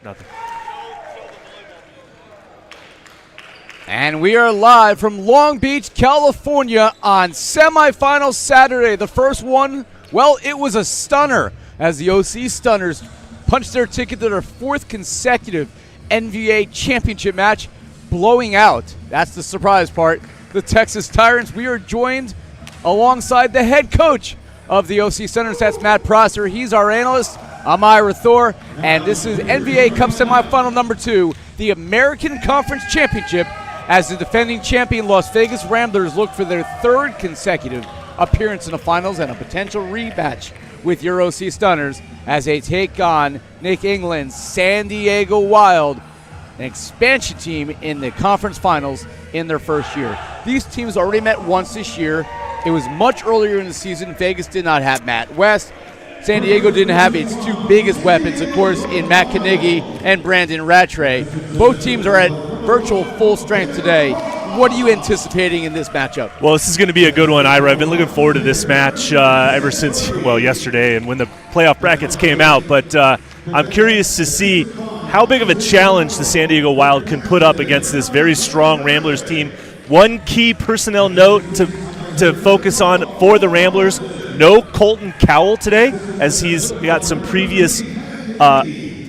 Nothing. And we are live from Long Beach, California on semifinal Saturday. The first one, well, it was a stunner as the OC Stunners punched their ticket to their fourth consecutive NVA championship match, blowing out, that's the surprise part, the Texas Tyrants. We are joined alongside the head coach of the OC Stunners, that's Matt Prosser. He's our analyst. I'm Ira Thor, and this is NVA Cup semifinal number 2, the American Conference Championship, as the defending champion Las Vegas Ramblers look for their third consecutive appearance in the finals and a potential rematch with your OC Stunners as they take on Nick England's San Diego Wild, an expansion team in the conference finals in their first year. These teams already met once this year. It was much earlier in the season. Vegas did not have Matt West. San Diego didn't have its two biggest weapons, of course, in Matt Carnegie and Brandon Rattray. Both teams are at virtual full strength today. What are you anticipating in this matchup? Well, this is going to be a good one, Ira. I've been looking forward to this match ever since, well, yesterday and when the playoff brackets came out. But I'm curious to see how big of a challenge the San Diego Wild can put up against this very strong Ramblers team. One key personnel note to focus on for the Ramblers: no Colton Cowell today, as he's got some previous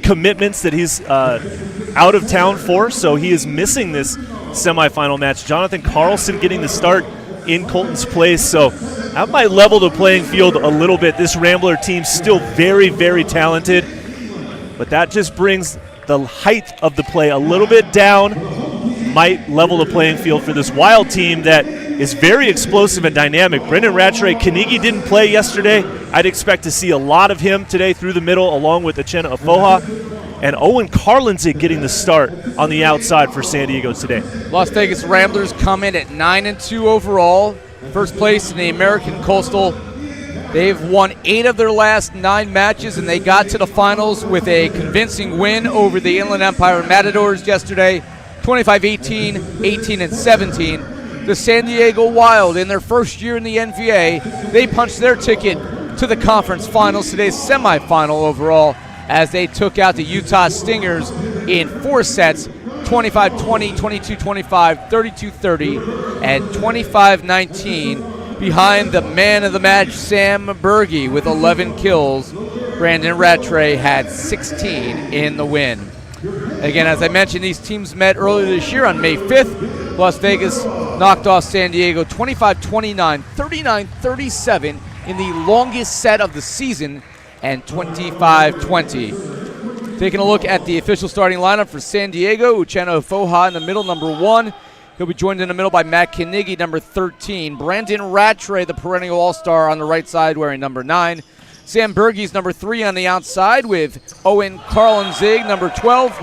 commitments that he's out of town for, so he is missing this semifinal match. Jonathan Carlson getting the start in Colton's place, so that might level the playing field a little bit. This Rambler team still very, very talented, but that just brings the height of the play a little bit down, might level the playing field for this Wild team that is very explosive and dynamic. Brendan Rattray, Carnegie didn't play yesterday. I'd expect to see a lot of him today through the middle, along with Uchenna Afoha. And Owen Carlinzig getting the start on the outside for San Diego today. Las Vegas Ramblers come in at 9-2 overall, first place in the American Coastal. They've won 8 of their last 9 matches, and they got to the finals with a convincing win over the Inland Empire Matadors yesterday, 25-18, 18-17. The San Diego Wild, in their first year in the NVA, they punched their ticket to the conference finals, today's semifinal overall, as they took out the Utah Stingers in 4 sets, 25-20, 22-25, 32-30, and 25-19, behind the man of the match, Sam Berge, with 11 kills. Brandon Rattray had 16 in the win. Again, as I mentioned, these teams met earlier this year on May 5th. Las Vegas knocked off San Diego 25-29, 39-37 in the longest set of the season, and 25-20. Taking a look at the official starting lineup for San Diego: Uchenna Afoha in the middle, number 1. He'll be joined in the middle by Matt Carnegie, number 13. Brandon Rattray, the perennial all-star, on the right side, wearing number 9. Sam Berge's number 3 on the outside, with Owen Carlinzig, number 12.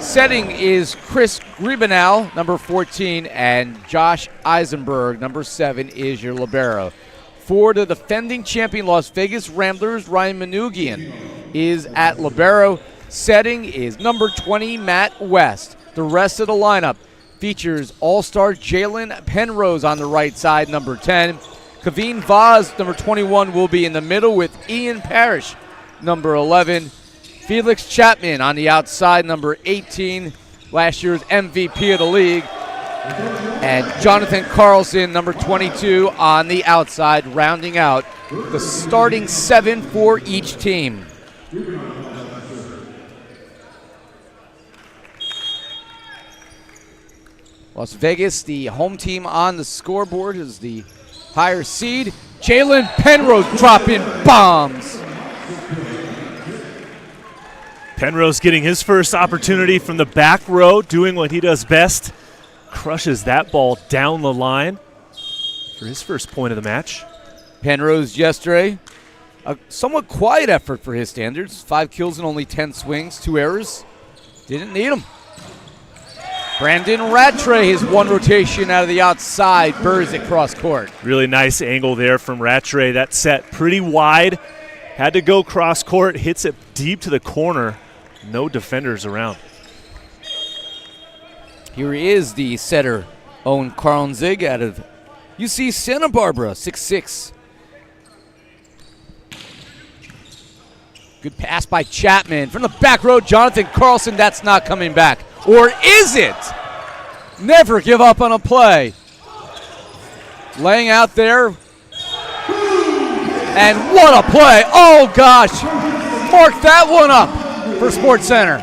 Setting is Chris Gribenow, number 14, and Josh Eisenberg, number 7, is your libero. For the defending champion Las Vegas Ramblers, Ryan Manoogian is at libero. Setting is number 20, Matt West. The rest of the lineup features all-star Jalen Penrose on the right side, number 10. Kaveen Vaz, number 21, will be in the middle with Ian Parrish, number 11. Felix Chapman on the outside, number 18, last year's MVP of the league. And Jonathan Carlson, number 22, on the outside, rounding out the starting 7 for each team. Las Vegas, the home team on the scoreboard, is the higher seed. Jalen Penrose dropping bombs. Penrose getting his first opportunity from the back row, doing what he does best. Crushes that ball down the line for his first point of the match. Penrose yesterday, a somewhat quiet effort for his standards. 5 kills and only 10 swings, 2 errors. Didn't need him. Brandon Rattray, his 1 rotation out of the outside, burrs it cross court. Really nice angle there from Rattray. That set pretty wide. Had to go cross court, hits it deep to the corner. No defenders around. Here is the setter, Owen Carlinzig, out of UC Santa Barbara, 6'6". Good pass by Chapman. From the back row, Jonathan Carlson, that's not coming back. Or is it? Never give up on a play. Laying out there. And what a play. Oh, gosh. Mark that one up for SportsCenter.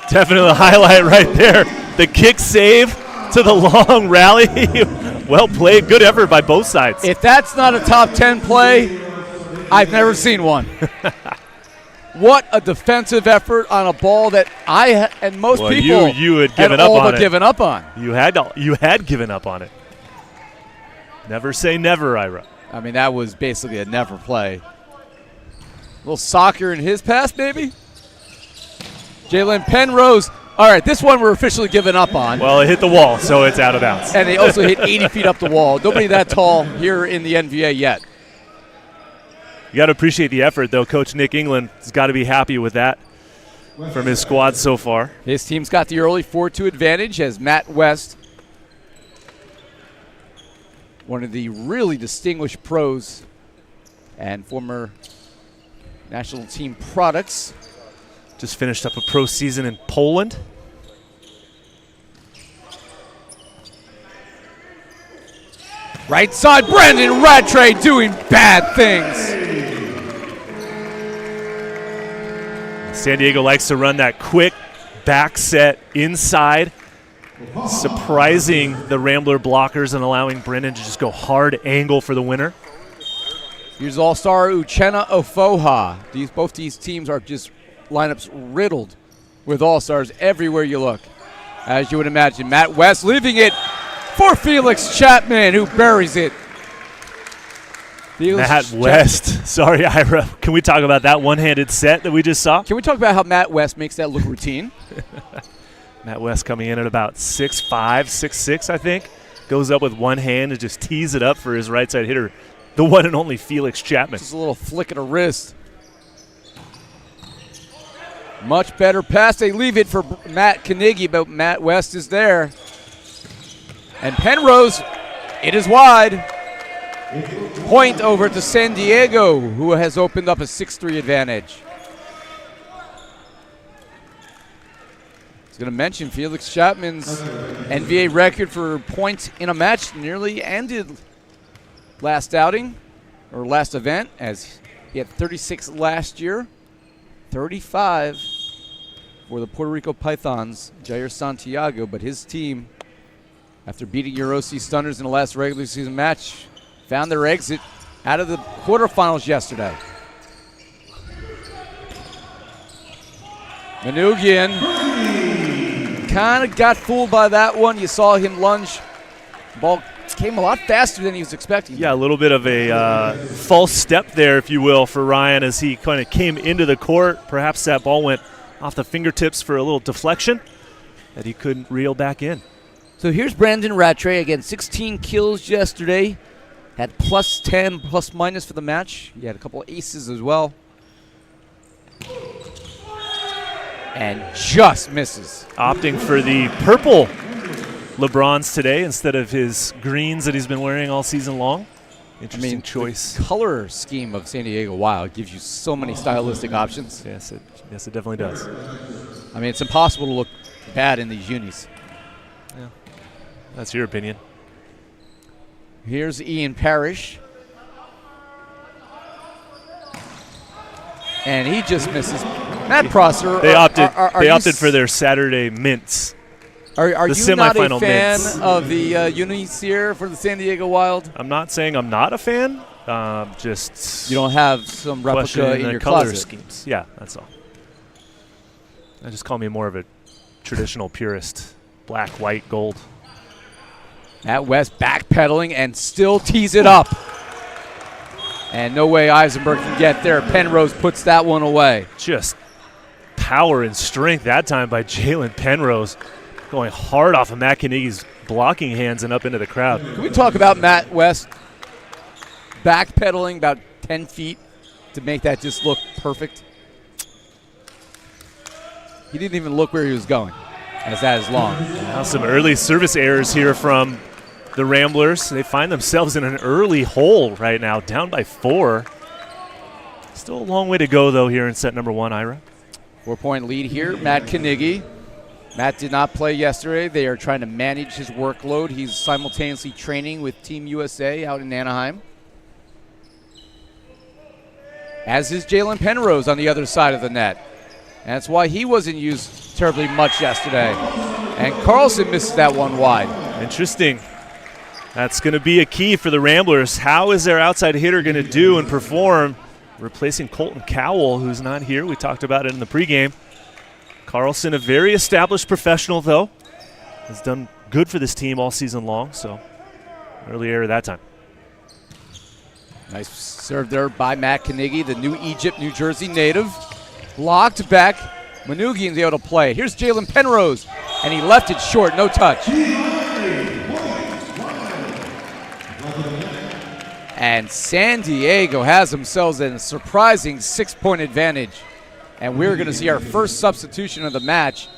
Definitely a highlight right there. The kick save to the long rally. Well played. Good effort by both sides. If that's not a top 10 play, I've never seen one. What a defensive effort on a ball that I and most people you had given up all on but it. given up on. You had given up on it. Never say never, Ira. I mean, that was basically a never play. A little soccer in his pass, maybe? Jalen Penrose. All right, this one we're officially giving up on. Well, it hit the wall, so it's out of bounds. And they also hit 80 feet up the wall. Nobody that tall here in the NVA yet. You got to appreciate the effort, though. Coach Nick England has got to be happy with that from his squad so far. His team's got the early 4-2 advantage as Matt West, one of the really distinguished pros and former national team products. Just finished up a pro season in Poland. Right side, Brandon Rattray doing bad things. San Diego likes to run that quick back set inside, surprising the Rambler blockers and allowing Brendan to just go hard angle for the winner. Here's All-Star Uchenna Ofoha. Both these teams are just lineups riddled with All-Stars everywhere you look. As you would imagine, Matt West leaving it for Felix Chapman, who buries it. Matt West. Sorry, Ira. Can we talk about that one-handed set that we just saw? Can we talk about how Matt West makes that look routine? Matt West coming in at about 6'5", 6'6", I think. Goes up with one hand and just tees it up for his right side hitter, the one and only Felix Chapman. Just a little flick of the wrist. Much better pass. They leave it for Matt Carnegie, but Matt West is there. And Penrose, it is wide. Point over to San Diego, who has opened up a 6-3 advantage. I was going to mention Felix Chapman's NVA record for points in a match nearly ended last outing, or last event, as he had 36 last year, 35 for the Puerto Rico Pythons, Jair Santiago, but his team, after beating your OC Stunners in the last regular season match, found their exit out of the quarterfinals yesterday. Manugian kind of got fooled by that one. You saw him lunge. Ball came a lot faster than he was expecting. Yeah, a little bit of a false step there, if you will, for Ryan as he kind of came into the court. Perhaps that ball went off the fingertips for a little deflection that he couldn't reel back in. So here's Brandon Rattray, again, 16 kills yesterday. Had plus 10, plus minus for the match. He had a couple aces as well. And just misses. Opting for the purple LeBrons today instead of his greens that he's been wearing all season long. Interesting choice. The color scheme of San Diego Wild gives you so many stylistic options. Yes, it definitely does. I mean, it's impossible to look bad in these unis. Yeah, that's your opinion. Here's Ian Parrish. And he just misses. Matt Prosser. They opted for their Saturday mints. Are you not a fan mints. of the unis here for the San Diego Wild? I'm not saying I'm not a fan. Just you don't have some replica in your color closet. Schemes. Yeah, that's all. I just call me more of a traditional purist. Black, white, gold. Matt West backpedaling and still tees it up. And no way Eisenberg can get there. Penrose puts that one away. Just power and strength that time by Jalen Penrose. Going hard off of Matt Carnegie's blocking hands and up into the crowd. Can we talk about Matt West backpedaling about 10 feet to make that just look perfect? He didn't even look where he was going, as that is long. Now some early service errors here from the Ramblers. They find themselves in an early hole right now, down by 4. Still a long way to go, though, here in set number 1, Ira. 4-point lead here, Matt Carnegie. Matt did not play yesterday. They are trying to manage his workload. He's simultaneously training with Team USA out in Anaheim. As is Jalen Penrose on the other side of the net. And that's why he wasn't used terribly much yesterday. And Carlson misses that one wide. Interesting. That's going to be a key for the Ramblers. How is their outside hitter going to do and perform, replacing Colton Cowell, who's not here? We talked about it in the pregame. Carlson, a very established professional, though, has done good for this team all season long, so early error that time. Nice serve there by Matt Carnegie, the New Egypt, New Jersey native. Blocked back. Manoogian's able to play. Here's Jalen Penrose, and he left it short, no touch. And San Diego has themselves a surprising 6-point advantage. And we're going to see our first substitution of the match.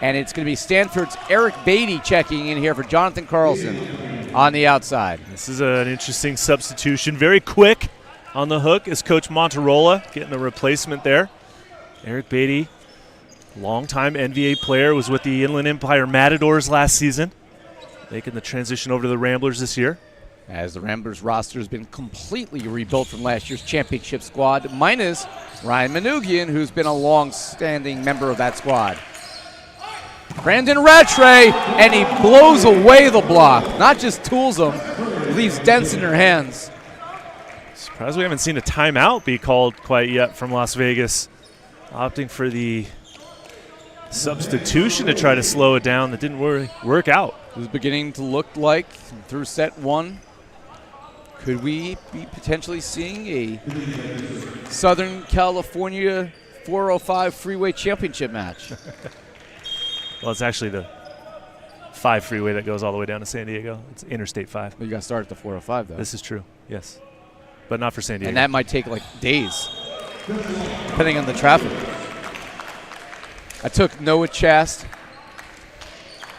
And it's going to be Stanford's Eric Beatty checking in here for Jonathan Carlson on the outside. This is an interesting substitution. Very quick on the hook is Coach Monterola getting a replacement there. Eric Beatty, longtime NVA player, was with the Inland Empire Matadors last season, making the transition over to the Ramblers this year. As the Ramblers roster has been completely rebuilt from last year's championship squad, minus Ryan Manoogian, who's been a long-standing member of that squad. Brandon Rattray, and he blows away the block. Not just tools them, leaves dents in their hands. Surprised we haven't seen a timeout be called quite yet from Las Vegas. Opting for the substitution to try to slow it down. That didn't work out. It was beginning to look like through set 1. Could we be potentially seeing a Southern California 405 Freeway Championship match? Well, it's actually the 5 freeway that goes all the way down to San Diego. It's Interstate 5. Well, you got to start at the 405, though. This is true, yes. But not for San Diego. And that might take like days, depending on the traffic. I took Noah Chast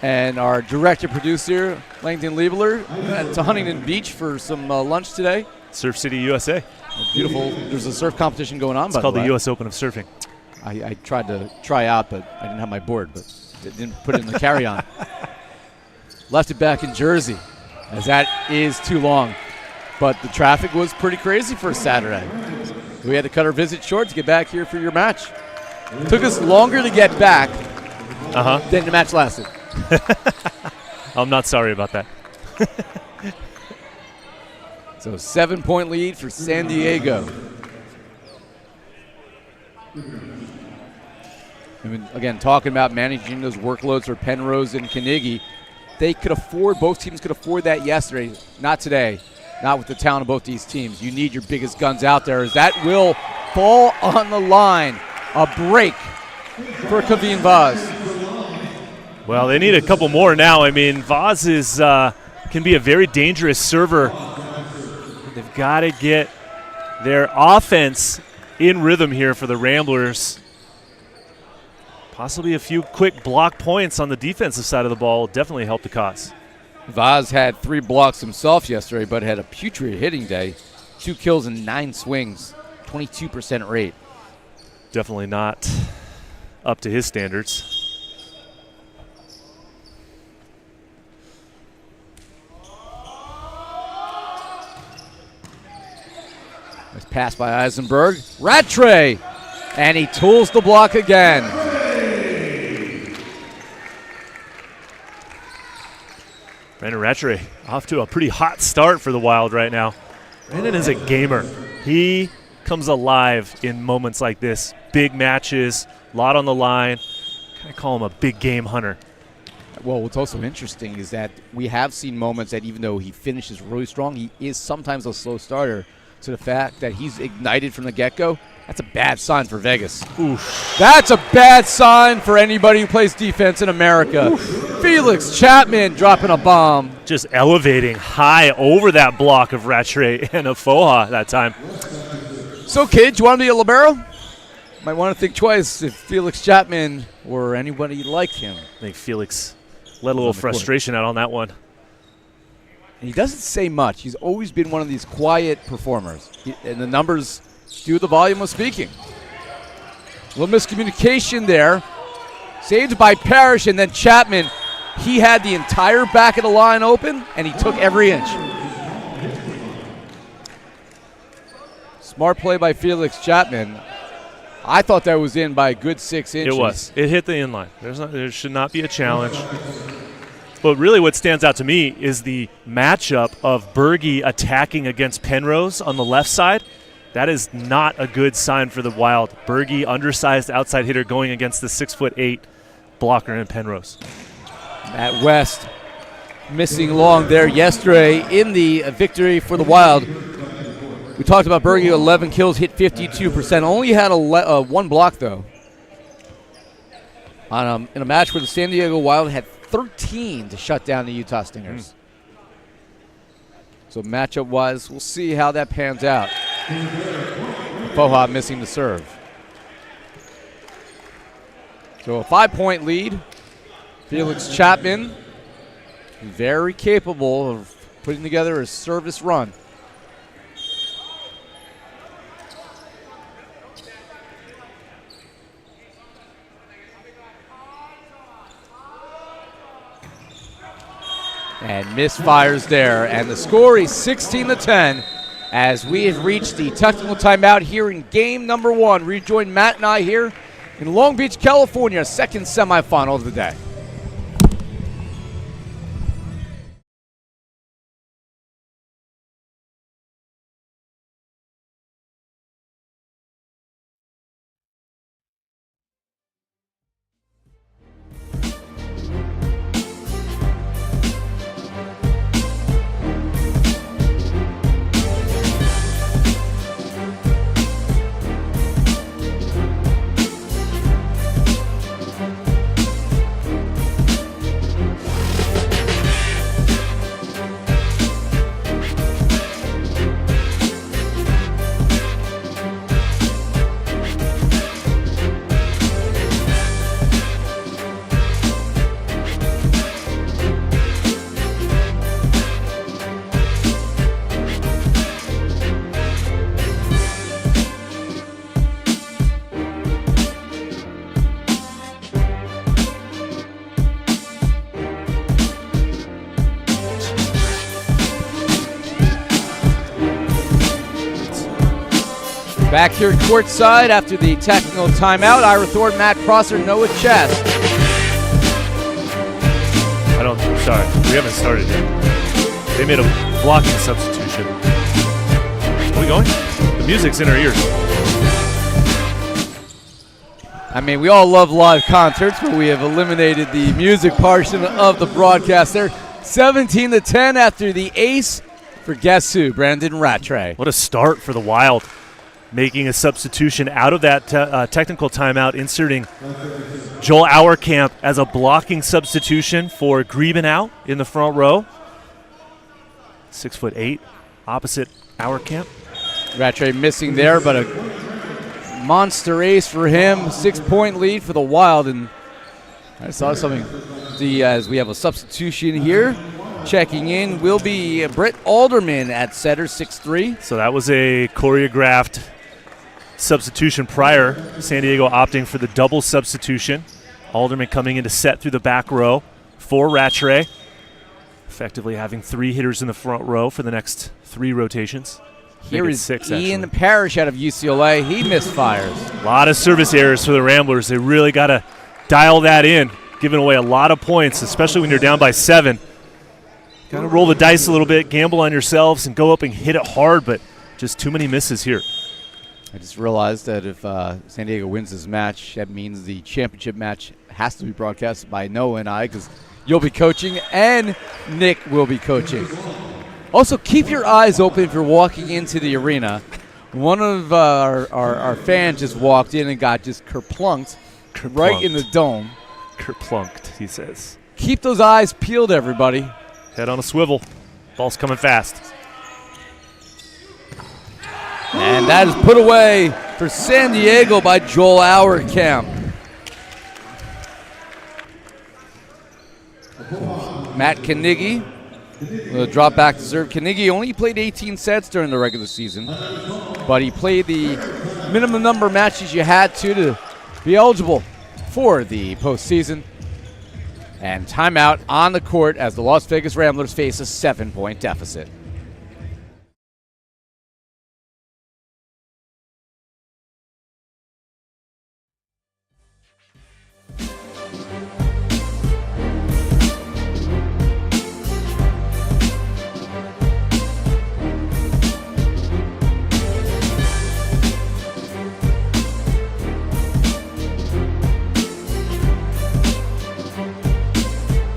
and our director-producer, Langdon Liebler, to Huntington Beach for some lunch today. Surf City, USA. Beautiful. There's a surf competition going on, It's called the U.S. Open of Surfing. I tried to try out, but I didn't have my board, but didn't put it in the carry-on. Left it back in Jersey, as that is too long. But the traffic was pretty crazy for Saturday. We had to cut our visit short to get back here for your match. It took us longer to get back than the match lasted. I'm not sorry about that. So 7-point lead for San Diego. I mean, again, talking about managing those workloads for Penrose and Carnegie, both teams could afford that yesterday, not today, not with the talent of both these teams. You need your biggest guns out there, as that will fall on the line. A break for Kaveen Vaz. Well, they need a couple more now. I mean, Vaz can be a very dangerous server. They've got to get their offense in rhythm here for the Ramblers. Possibly a few quick block points on the defensive side of the ball will definitely help the cause. Vaz had 3 blocks himself yesterday, but had a putrid hitting day. 2 kills and 9 swings, 22% rate. Definitely not up to his standards. Nice pass by Eisenberg. Rattray, and he tools the block again. Brandon Rattray off to a pretty hot start for the Wild right now. Brandon is a gamer. He comes alive in moments like this. Big matches, a lot on the line. Kind of call him a big game hunter. Well, what's also interesting is that we have seen moments that even though he finishes really strong, he is sometimes a slow starter. So the fact that he's ignited from the get-go, that's a bad sign for Vegas. Oof. That's a bad sign for anybody who plays defense in America. Oof. Felix Chapman dropping a bomb. Just elevating high over that block of Rattray and Afoha that time. So, kids, you want to be a libero? Might want to think twice if Felix Chapman or anybody like him. I think Felix let a little frustration out on that one. And he doesn't say much. He's always been one of these quiet performers. And the numbers due to the volume of speaking. A little miscommunication there. Saved by Parrish, and then Chapman. He had the entire back of the line open, and he took every inch. Smart play by Felix Chapman. I thought that was in by a good 6 inches. It was. It hit the inline. There should not be a challenge. But really what stands out to me is the matchup of Berge attacking against Penrose on the left side. That is not a good sign for the Wild. Berge, undersized outside hitter, going against the 6'8" blocker in Penrose. Matt West missing long there yesterday in the victory for the Wild. We talked about Berge, 11 kills, hit 52%. Only had one block, though. In a match where the San Diego Wild had 13 to shut down the Utah Stingers. So matchup-wise, we'll see how that pans out. Poha missing the serve. So a 5-point lead. Felix Chapman, very capable of putting together a service run. And misfires there, and the score is 16-10 as we have reached the technical timeout here in game number 1. Rejoin Matt and I here in Long Beach, California, second semifinal of the day. Back here courtside after the technical timeout, Ira Thornton, Matt Prosser, Noah Chess. Sorry, we haven't started yet. They made a blocking substitution. Are we going? The music's in our ears. I mean, we all love live concerts, but we have eliminated the music portion of the broadcast there. 17-10 after the ace for guess who? Brandon Rattray. What a start for the Wild. Making a substitution out of that technical timeout, inserting Joel Auerkamp as a blocking substitution for Griebenau in the front row. 6'8", opposite Auerkamp. Rattray missing there, but a monster ace for him. 6-point lead for the Wild, and I saw something. As we have a substitution here. Checking in will be Brett Alderman at setter, 6'3". So that was a choreographed substitution prior. San Diego opting for the double substitution. Alderman coming in to set through the back row for Rattray. Effectively having 3 hitters in the front row for the next 3 rotations. Here is 6, Ian actually. Parrish out of UCLA. He misfires. A lot of service errors for the Ramblers. They really got to dial that in, giving away a lot of points, especially when you're down by 7. Got to roll the dice a little bit, gamble on yourselves, and go up and hit it hard, but just too many misses here. I just realized that if San Diego wins this match, that means the championship match has to be broadcast by Noah and I, because you'll be coaching and Nick will be coaching. Also, keep your eyes open if you're walking into the arena. One of our fans just walked in and got just kerplunked right in the dome. Kerplunked, he says. Keep those eyes peeled, everybody. Head on a swivel. Ball's coming fast. And that is put away for San Diego by Joel Auerkamp. Matt Knigge The drop back to serve. Carnegie only played 18 sets during the regular season, but he played the minimum number of matches you had to be eligible for the postseason. And timeout on the court as the Las Vegas Ramblers face a 7-point deficit.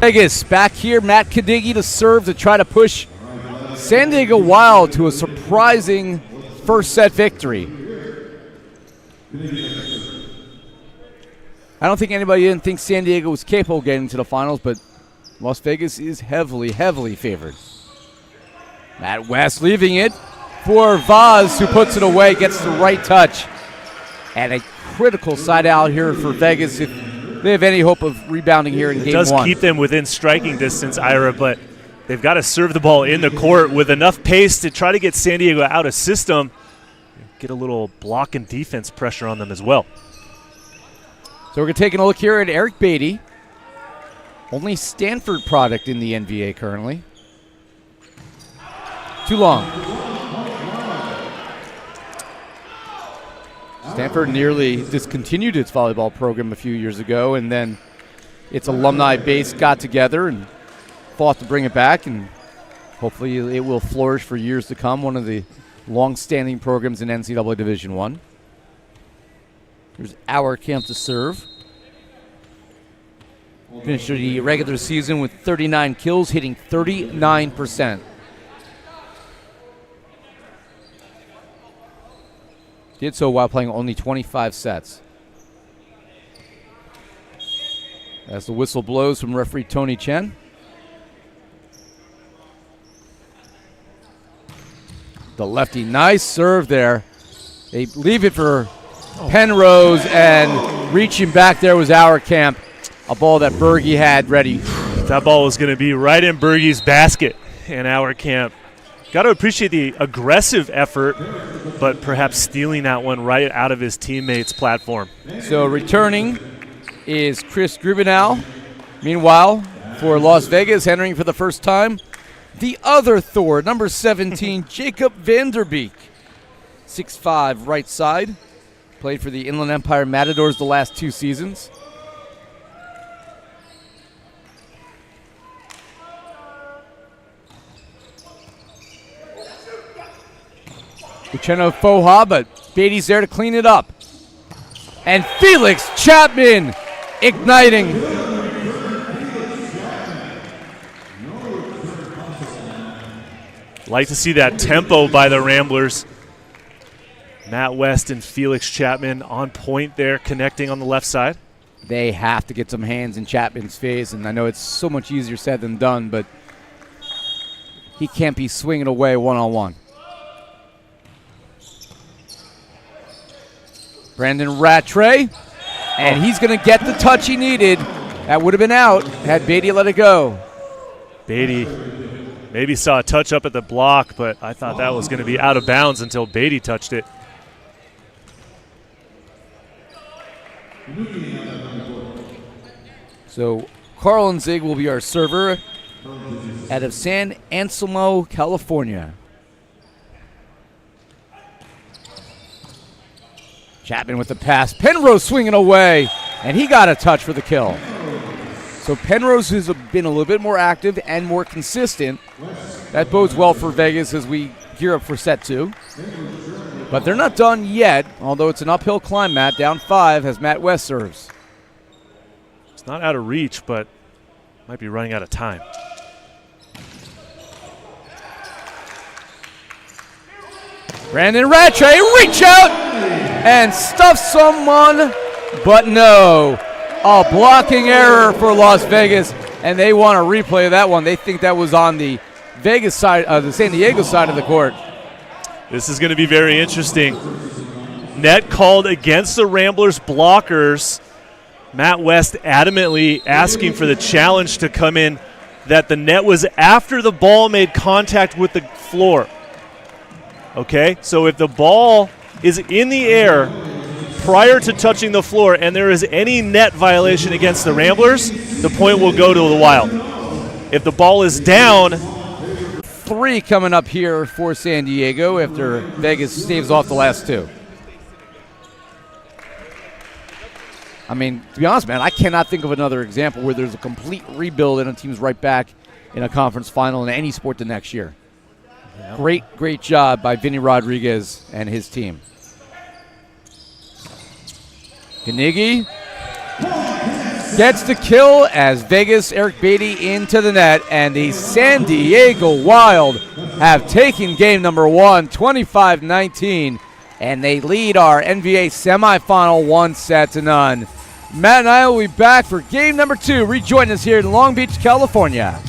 Vegas back here, Matt Carnegie to serve to try to push San Diego Wild to a surprising first set victory. I don't think anybody didn't think San Diego was capable of getting to the finals, but Las Vegas is heavily, heavily favored. Matt West leaving it for Vaz, who puts it away, gets the right touch. And a critical side out here for Vegas if they have any hope of rebounding here in game one. It does keep them within striking distance, Ira, but they've got to serve the ball in the court with enough pace to try to get San Diego out of system, get a little block and defense pressure on them as well. So we're going to take a look here at Eric Beatty. Only Stanford product in the NVA currently. Too long. Stanford nearly discontinued its volleyball program a few years ago, and then its alumni base got together and fought to bring it back, and hopefully it will flourish for years to come. One of the long-standing programs in NCAA Division I. Here's our camp to serve. Finished the regular season with 39 kills, hitting 39%. Did so while playing only 25 sets. As the whistle blows from referee Tony Chen. The lefty, nice serve there. They leave it for Penrose, and reaching back there was our camp. A ball that Berge had ready. That ball was going to be right in Berge's basket, and our camp. Got to appreciate the aggressive effort, but perhaps stealing that one right out of his teammate's platform. So returning is Chris Grubenow. Meanwhile, for Las Vegas, entering for the first time, the other Thor, number 17, Jacob Vanderbeek. 6'5", right side. Played for the Inland Empire Matadors the last 2 seasons. Uchenna Foha, but Beatty's there to clean it up. And Felix Chapman igniting. Like to see that tempo by the Ramblers. Matt West and Felix Chapman on point there, connecting on the left side. They have to get some hands in Chapman's face, and I know it's so much easier said than done, but he can't be swinging away one-on-one. Brandon Rattray, and he's going to get the touch he needed. That would have been out had Beatty let it go. Beatty maybe saw a touch up at the block, but I thought that was going to be out of bounds until Beatty touched it. So Carl Zig will be our server out of San Anselmo, California. Chapman with the pass. Penrose swinging away, and he got a touch for the kill. So Penrose has been a little bit more active and more consistent. That bodes well for Vegas as we gear up for set 2. But they're not done yet, although it's an uphill climb, Matt. Down 5 as Matt West serves. It's not out of reach, but might be running out of time. Brandon Rattray, reach out and stuff someone, but no. A blocking error for Las Vegas, and they want to replay that one. They think that was on the Vegas side, the San Diego side of the court. This is going to be very interesting. Net called against the Ramblers blockers. Matt West adamantly asking for the challenge to come in that the net was after the ball made contact with the floor. Okay, so if the ball is in the air prior to touching the floor and there is any net violation against the Ramblers, the point will go to the Wild. If the ball is down, 3 coming up here for San Diego after Vegas staves off the last 2. I mean, to be honest, man, I cannot think of another example where there's a complete rebuild and a team's right back in a conference final in any sport the next year. Yeah. Great job by Vinny Rodriguez and his team. Kanigi gets the kill as Vegas, Eric Beatty into the net, and the San Diego Wild have taken game number 1, 25-19, and they lead our NVA semifinal 1-0. Matt and I will be back for game number 2. Rejoin us here in Long Beach, California.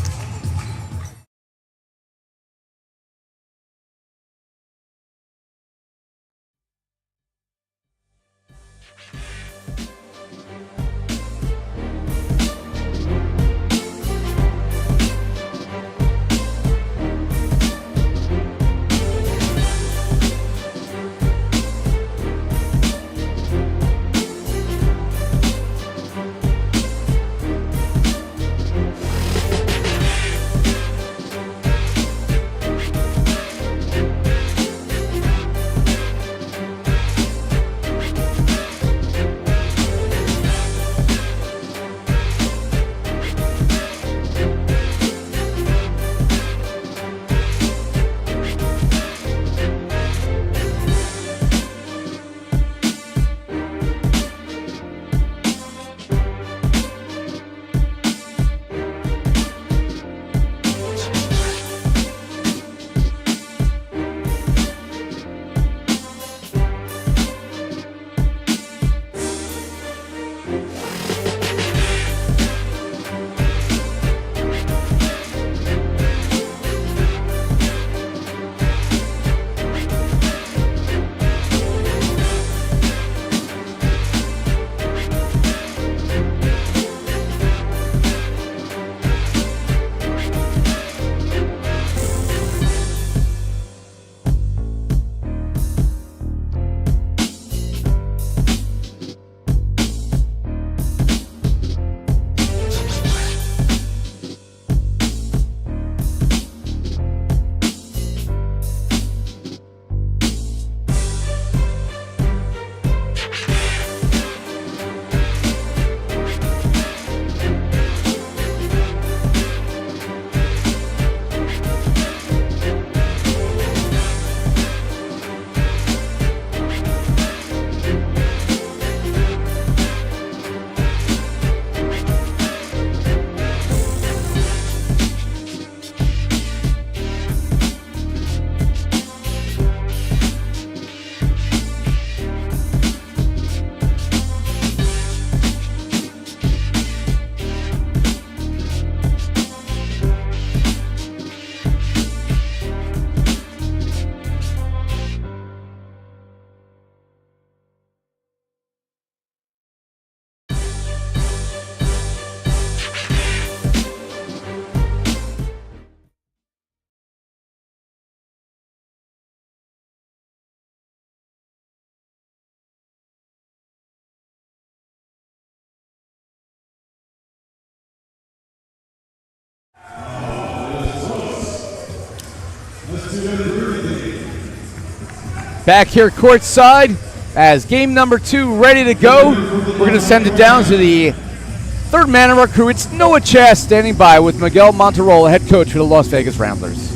Back here courtside as game number 2 ready to go. We're going to send it down to the third man of our crew. It's Noah Chast standing by with Miguel Monterola, head coach for the Las Vegas Ramblers.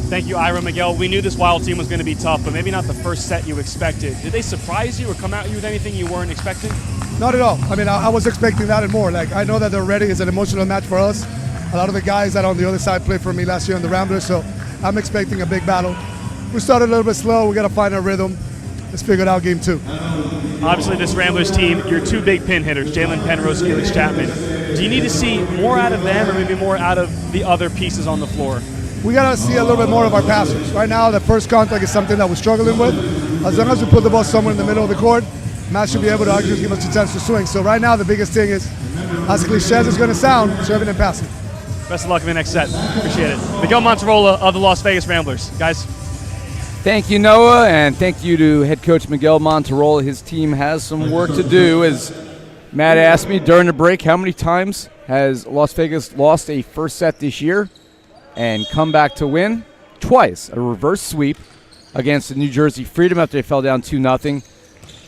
Thank you, Ira. Miguel, we knew this Wild team was going to be tough, but maybe not the first set you expected. Did they surprise you or come at you with anything you weren't expecting? Not at all. I mean, I was expecting that and more. Like, I know that they're ready. It's an emotional match for us. A lot of the guys that on the other side played for me last year in the Ramblers, so I'm expecting a big battle. We started a little bit slow. We got to find our rhythm. Let's figure it out game 2. Obviously, this Ramblers team, your 2 big pin hitters, Jalen Penrose, Felix Chapman. Do you need to see more out of them or maybe more out of the other pieces on the floor? We got to see a little bit more of our passers. Right now, the first contact is something that we're struggling with. As long as we put the ball somewhere in the middle of the court, Matt should be able to actually give us a chance to swing. So right now, the biggest thing is, as cliche as it's going to sound, serving and passing. Best of luck in the next set. Appreciate it. Miguel Monterola of the Las Vegas Ramblers. Guys. Thank you, Noah, and thank you to head coach Miguel Monterola. His team has some work to do. As Matt asked me during the break, how many times has Las Vegas lost a first set this year and come back to win? Twice. A reverse sweep against the New Jersey Freedom after they fell down 2-0.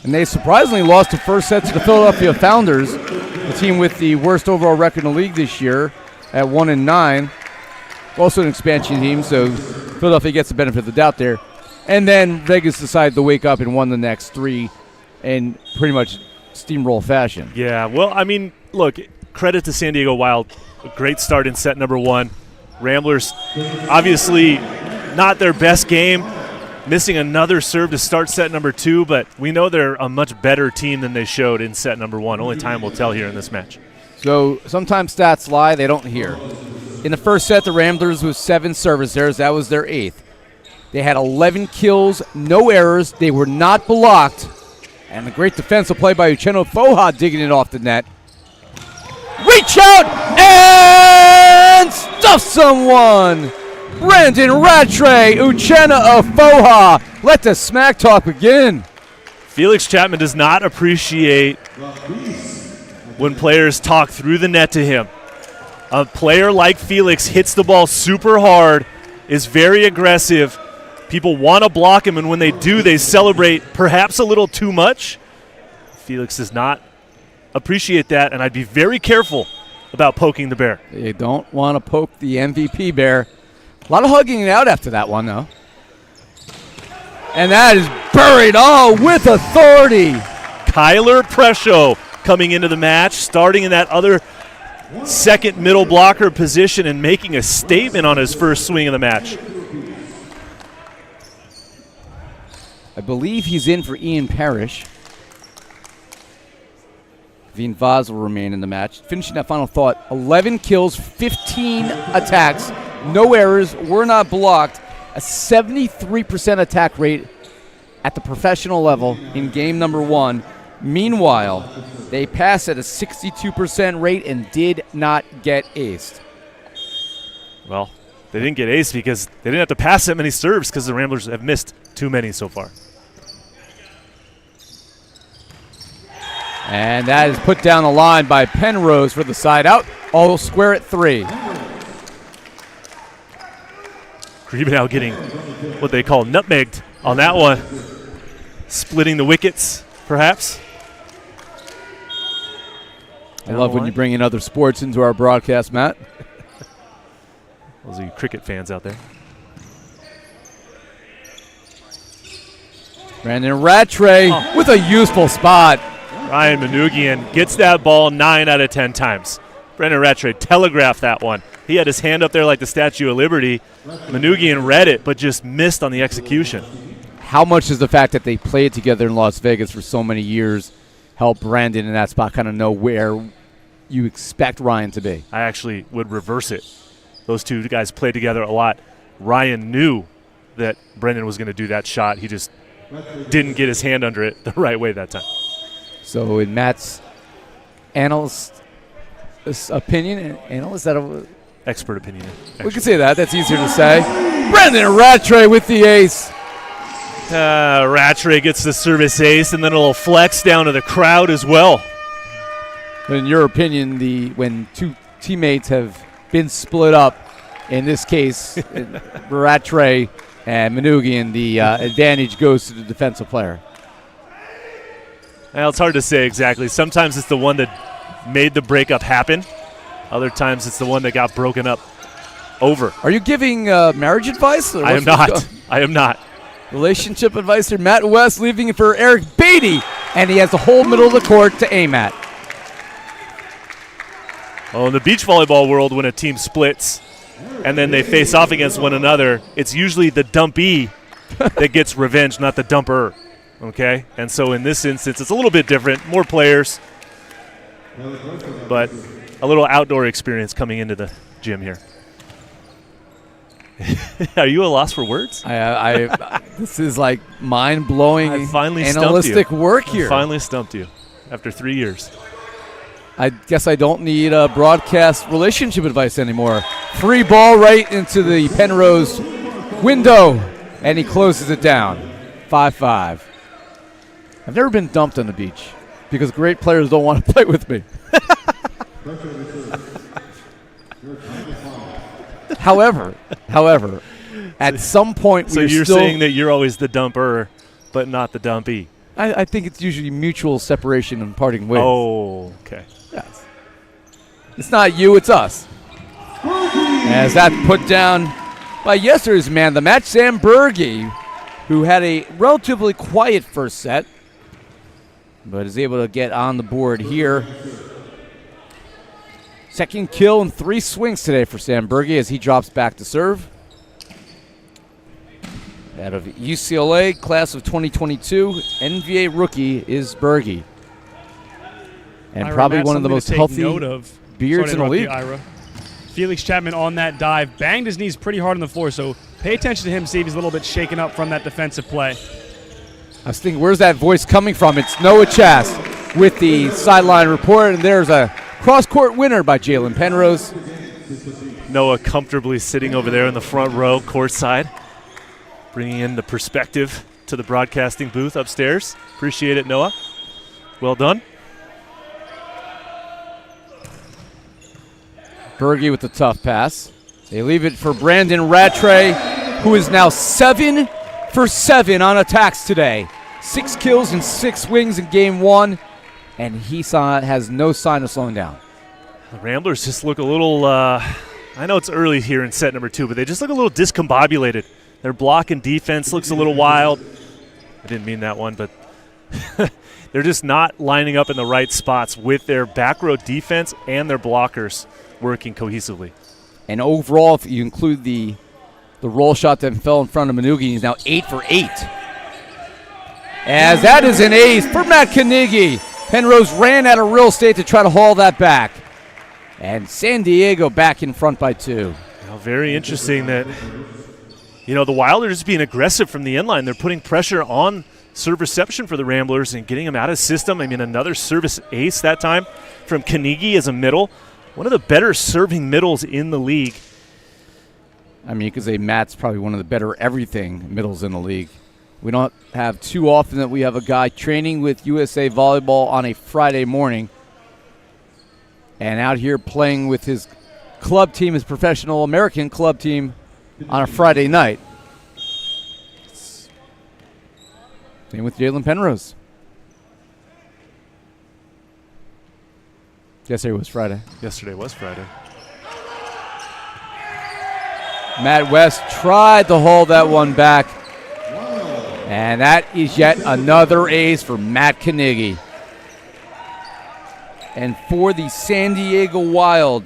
And they surprisingly lost the first set to the Philadelphia Founders, the team with the worst overall record in the league this year at 1-9. Also an expansion team, so Philadelphia gets the benefit of the doubt there. And then Vegas decided to wake up and won the next three in pretty much steamroll fashion. Yeah, well, I mean, look, credit to San Diego Wild. A great start in set number one. Ramblers, obviously not their best game, missing another serve to start set number two, but we know they're a much better team than they showed in set number one. Only time will tell here in this match. So sometimes stats lie, they don't hear. In the first set, the Ramblers with 7 service errors. That was their 8th. They had 11 kills, no errors. They were not blocked. And the great defensive play by Uchenna Foha digging it off the net. Reach out and stuff someone. Brandon Rattray, Uchenna Foha. Let the smack talk begin. Felix Chapman does not appreciate when players talk through the net to him. A player like Felix hits the ball super hard, is very aggressive. People want to block him, and when they do, they celebrate perhaps a little too much. Felix does not appreciate that, and I'd be very careful about poking the bear. You don't want to poke the MVP bear. A lot of hugging it out after that one, though. And that is buried with authority. Kyler Presho coming into the match, starting in that other second middle blocker position and making a statement on his first swing of the match. I believe he's in for Ian Parrish. Veen Vaz will remain in the match. Finishing that final thought, 11 kills, 15 attacks, no errors, were not blocked, a 73% attack rate at the professional level in game number one. Meanwhile, they passed at a 62% rate and did not get aced. Well, they didn't get aced because they didn't have to pass that many serves because the Ramblers have missed too many so far. And that is put down the line by Penrose for the side out. All square at 3. Griebenau getting what they call nutmegged on that one. Splitting the wickets, perhaps. I love when you bring in other sports into our broadcast, Matt. Those of you cricket fans out there. Brandon Rattray with a useful spot. Ryan Manoogian gets that ball 9 out of 10 times. Brandon Rattray telegraphed that one. He had his hand up there like the Statue of Liberty. Manoogian read it, but just missed on the execution. How much does the fact that they played together in Las Vegas for so many years help Brandon in that spot kind of know where you expect Ryan to be? I actually would reverse it. Those two guys played together a lot. Ryan knew that Brendan was going to do that shot. He just didn't get his hand under it the right way that time. So in Matt's analyst opinion, Expert opinion. We can say that. That's easier to say. Brandon Rattray with the ace. Rattray gets the service ace, and then a little flex down to the crowd as well. In your opinion, when two teammates have been split up, in this case, Rattray and Manoogian, the advantage goes to the defensive player. Well, it's hard to say exactly. Sometimes it's the one that made the breakup happen. Other times it's the one that got broken up over. Are you giving marriage advice? I am not. I am not. Relationship advisor Matt West leaving it for Eric Beatty, and he has the whole middle of the court to aim at. Well, in the beach volleyball world, when a team splits and then they face off against one another, it's usually the dumpee that gets revenge, not the dumper. Okay? And so in this instance, it's a little bit different. More players, but a little outdoor experience coming into the gym here. Are you a loss for words? This is like mind-blowing analytic work here. I finally stumped you after 3 years. I guess I don't need broadcast relationship advice anymore. Free ball right into the Penrose window, and he closes it down. 5-5. I've never been dumped on the beach because great players don't want to play with me. However, at some point So you're saying that you're always the dumper, but not the dumpy. I think it's usually mutual separation and parting ways. Oh, okay. Yes. It's not you, it's us. As that put down by yesterday's man, the match, Sam Berge, who had a relatively quiet first set, but is able to get on the board here. Second kill in 3 swings today for Sam Berge as he drops back to serve. Out of UCLA, class of 2022, NVA rookie is Berge. And probably one of the most healthy beards in the league. Felix Chapman on that dive banged his knees pretty hard on the floor, so pay attention to him, see if he's a little bit shaken up from that defensive play. I was thinking, where's that voice coming from? It's Noah Chast with the sideline report, and there's a cross-court winner by Jalen Penrose. Noah comfortably sitting over there in the front row, courtside, bringing in the perspective to the broadcasting booth upstairs. Appreciate it, Noah. Well done. Berge with the tough pass. They leave it for Brandon Rattray, who is now 7 for 7 on attacks today. 6 kills and 6 swings in game 1, and he has no sign of slowing down. The Ramblers just look a little, I know it's early here in set number 2, but they just look a little discombobulated. Their block and defense looks a little wild. I didn't mean that one, but they're just not lining up in the right spots with their back row defense and their blockers working cohesively. And overall, if you include the roll shot that fell in front of Manugi, he's now 8 for 8. As that is an ace for Matt Carnegie. Penrose ran out of real estate to try to haul that back. And San Diego back in front by 2. Now, very interesting that, the Wild are just being aggressive from the end line. They're putting pressure on serve reception for the Ramblers and getting them out of system. I mean, another service ace that time from Carnegie as a middle. One of the better serving middles in the league. I mean, you could say Matt's probably one of the better everything middles in the league. We don't have too often that we have a guy training with USA Volleyball on a Friday morning and out here playing with his club team, his professional American club team, on a Friday night. Same with Jalen Penrose. Yesterday was Friday. Yesterday was Friday. Matt West tried to hold that one back. And that is yet another ace for Matt Carnegie. And for the San Diego Wild.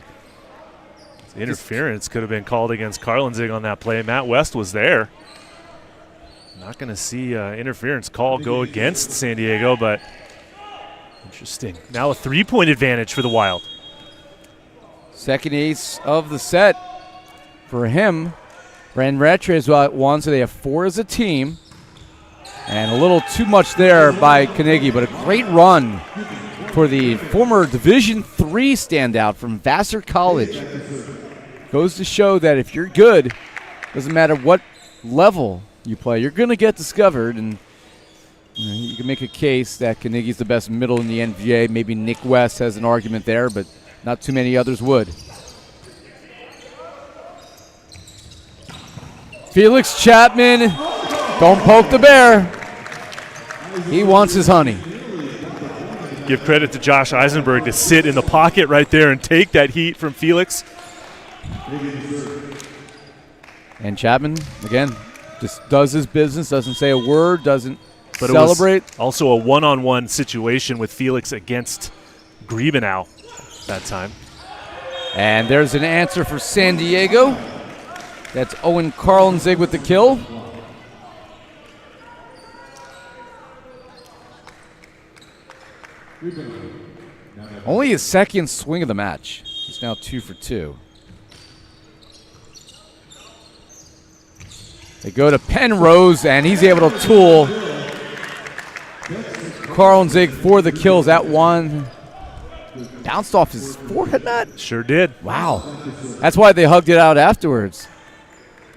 Interference could have been called against Carlinzig on that play. Matt West was there. Not going to see interference call go against San Diego, but interesting. Now a 3-point advantage for the Wild. Second ace of the set for him. Brandon Rattray is at 1, so they have 4 as a team. And a little too much there by Carnegie, but a great run for the former Division III standout from Vassar College. Goes to show that if you're good, doesn't matter what level you play, you're going to get discovered. And you can make a case that Carnegie's the best middle in the NVA. Maybe Nick West has an argument there, but not too many others would. Felix Chapman, don't poke the bear. He wants his honey. Give credit to Josh Eisenberg to sit in the pocket right there and take that heat from Felix. And Chapman, again, just does his business, doesn't say a word, doesn't celebrate. It was also a one-on-one situation with Felix against Griebenau that time. And there's an answer for San Diego. That's Owen Carlinzig with the kill. Only his second swing of the match. He's now 2 for 2. They go to Penrose, and he's able to tool Carlinzig for the kills. That one bounced off his forehead, Matt. Sure did. Wow. That's why they hugged it out afterwards.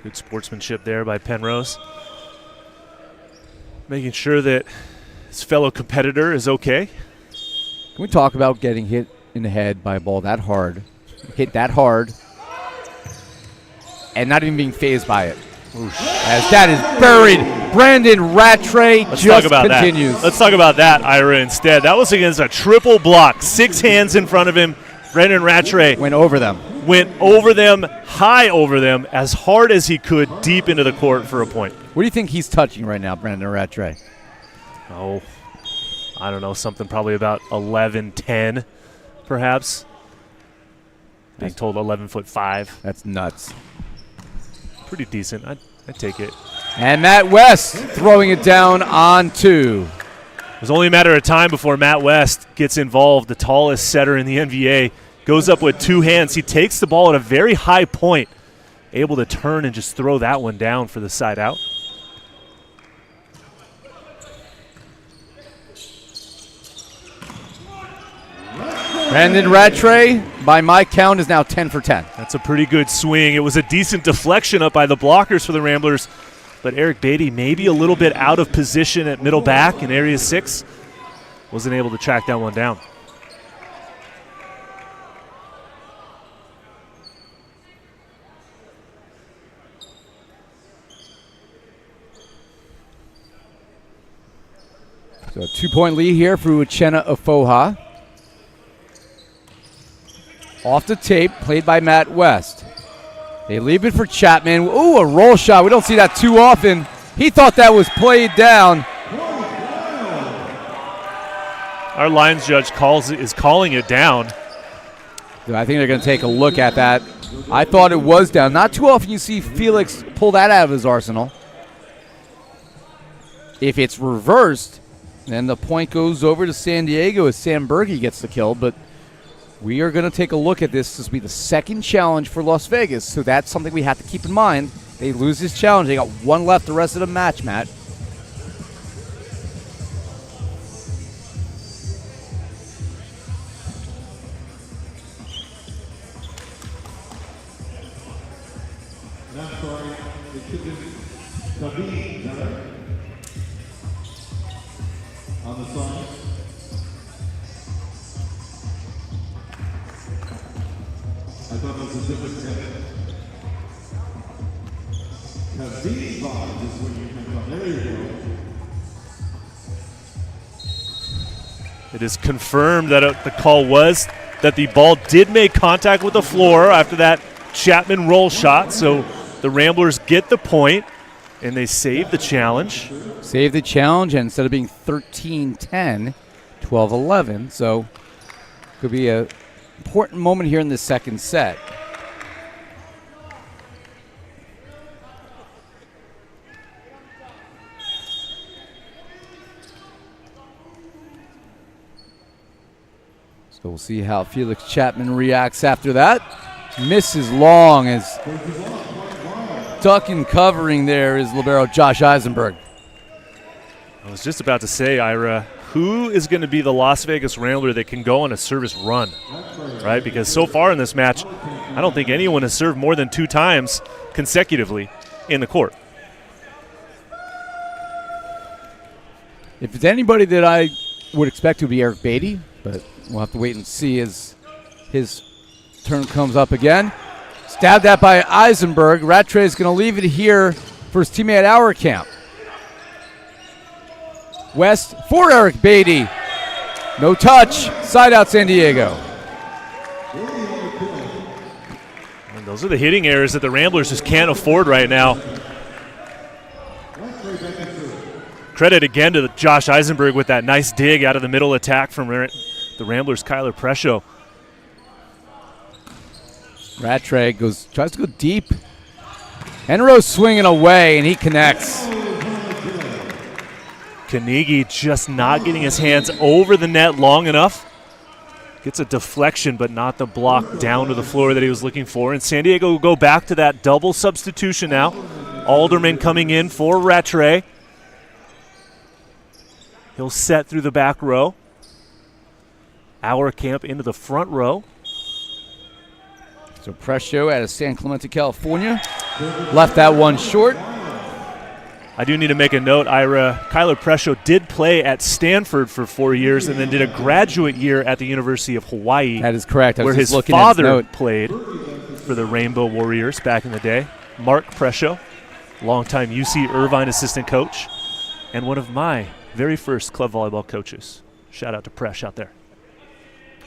Good sportsmanship there by Penrose. Making sure that his fellow competitor is okay. Can we talk about getting hit in the head by a ball that hard, hit that hard, and not even being fazed by it? As that is buried. Brandon Rattray just continues. Let's talk about that, Ira, instead. That was against a triple block. 6 hands in front of him. Brandon Rattray went over them. Went over them, high over them, as hard as he could, deep into the court for a point. What do you think he's touching right now, Brandon Rattray? Oh, I don't know, something probably about 11-10, perhaps. Being told 11'5". That's nuts. Pretty decent. I'd take it. And Matt West throwing it down on 2. It was only a matter of time before Matt West gets involved, the tallest setter in the NVA. Goes up with 2 hands. He takes the ball at a very high point, able to turn and just throw that one down for the side out. Brandon Rattray, by my count, is now 10 for 10. That's a pretty good swing. It was a decent deflection up by the blockers for the Ramblers, but Eric Beatty maybe a little bit out of position at middle back in area 6. Wasn't able to track that one down. So a 2-point lead here for Uchenna Ofoha. Off the tape, played by Matt West. They leave it for Chapman. Ooh, a roll shot. We don't see that too often. He thought that was played down. Our lines judge is calling it down. I think they're going to take a look at that. I thought it was down. Not too often you see Felix pull that out of his arsenal. If it's reversed, then the point goes over to San Diego as Sam Berge gets the kill, but we are going to take a look at this. This will be the second challenge for Las Vegas, so that's something we have to keep in mind. They lose this challenge. They got 1 left the rest of the match, Matt. On the side. I thought that was a different head. Khabib Bond is when you come from. There you go. It is confirmed that the call was that the ball did make contact with the floor after that Chapman roll shot. So the Ramblers get the point, and they save the challenge. Save the challenge, and instead of being 13-10, 12-11. So could be an important moment here in the second set. So we'll see how Felix Chapman reacts after that. Misses long as duck and covering there is libero Josh Eisenberg. I was just about to say, Ira, who is going to be the Las Vegas Rambler that can go on a service run, right? Because so far in this match, I don't think anyone has served more than 2 times consecutively in the court. If it's anybody that I would expect to be Eric Beatty, but we'll have to wait and see as his turn comes up again. Stabbed at by Eisenberg. Rattray is going to leave it here for his teammate at Camp. West for Eric Beatty. No touch. Side out San Diego. And those are the hitting errors that the Ramblers just can't afford right now. Credit again to Josh Eisenberg with that nice dig out of the middle attack from the Ramblers' Kyler Presho. Rattray tries to go deep. Penrose swinging away, and he connects. Kanigi just not getting his hands over the net long enough. Gets a deflection, but not the block down to the floor that he was looking for. And San Diego will go back to that double substitution now. Alderman coming in for Rattray. He'll set through the back row. Our Camp into the front row. So Prescio out of San Clemente, California. Left that one short. I do need to make a note, Ira. Kyler Prescio did play at Stanford for 4 years and then did a graduate year at the University of Hawaii. That is correct. Where his father played for the Rainbow Warriors back in the day. Mark Prescio, longtime UC Irvine assistant coach, and one of my very first club volleyball coaches. Shout out to Presh out there.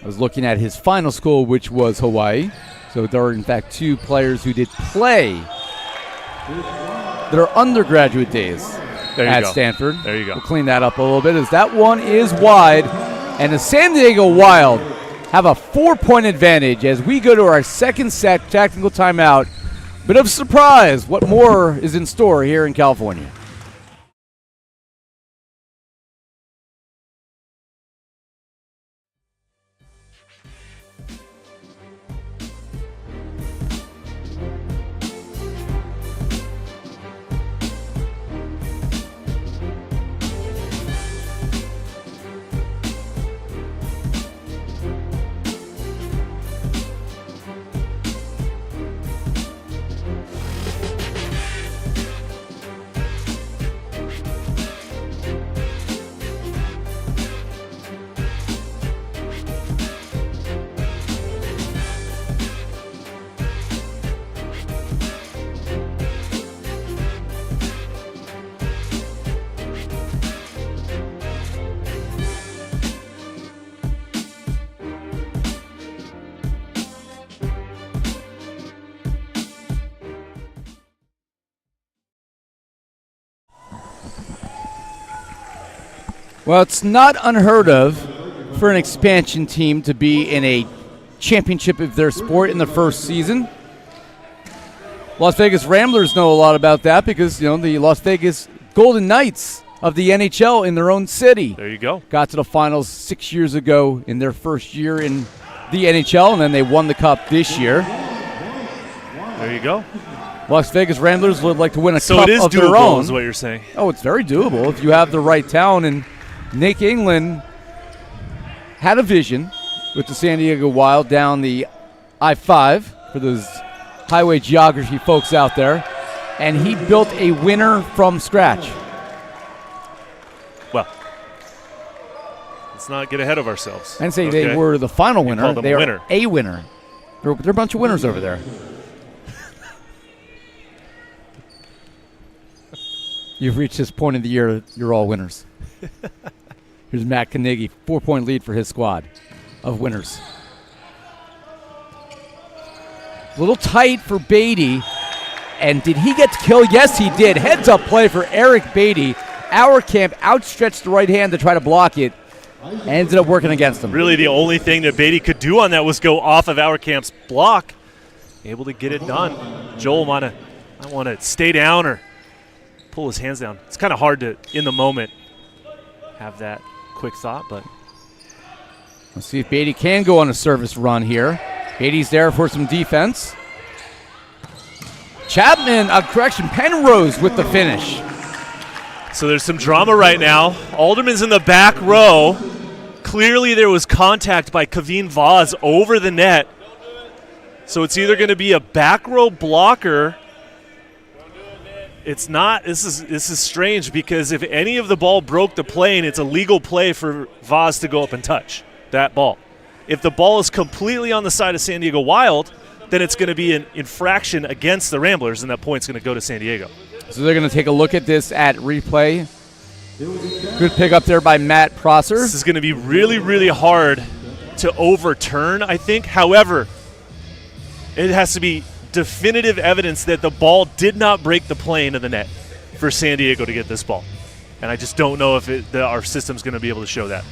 I was looking at his final school, which was Hawaii. So there are, in fact, 2 players who did play their undergraduate days at Stanford. There you go. We'll clean that up a little bit as that one is wide. And the San Diego Wild have a 4-point advantage as we go to our second set tactical timeout. Bit of surprise. What more is in store here in California? Well, it's not unheard of for an expansion team to be in a championship of their sport in the first season. Las Vegas Ramblers know a lot about that because, the Las Vegas Golden Knights of the NHL in their own city. There you go. Got to the finals 6 years ago in their first year in the NHL, and then they won the cup this year. There you go. Las Vegas Ramblers would like to win a so cup it is of their doable, own. Is what you're saying. Oh, it's very doable if you have the right talent. And Nick England had a vision with the San Diego Wild down the I-5 for those highway geography folks out there, and he built a winner from scratch. Well, let's not get ahead of ourselves. I didn't say they were the final winner. They are winner. a winner. They're a bunch of winners over there. You've reached this point of the year, you're all winners. Here's Matt Carnegie, 4-point lead for his squad of winners. A little tight for Beatty. And did he get to kill? Yes, he did. Heads up play for Eric Beatty. Our Camp outstretched the right hand to try to block it. Ended up working against him. Really the only thing that Beatty could do on that was go off of Our Camp's block. Able to get it done. Joel might want to stay down or pull his hands down. It's kind of hard to, in the moment, have that quick thought, but let's see if Beatty can go on a service run here. Beatty's there for some defense. Penrose with the finish. So there's some drama right now. Alderman's in the back row. Clearly there was contact by Kaveen Vaz over the net. So it's either going to be a back row blocker. It's not. This is strange because if any of the ball broke the plane, it's a legal play for Vaz to go up and touch that ball. If the ball is completely on the side of San Diego Wild, then it's going to be an infraction against the Ramblers, and that point's going to go to San Diego. So they're going to take a look at this at replay. Good pick up there by Matt Prosser. This is going to be really, really hard to overturn, I think. However, it has to be definitive evidence that the ball did not break the plane of the net for San Diego to get this ball. And I just don't know if our system's going to be able to show that.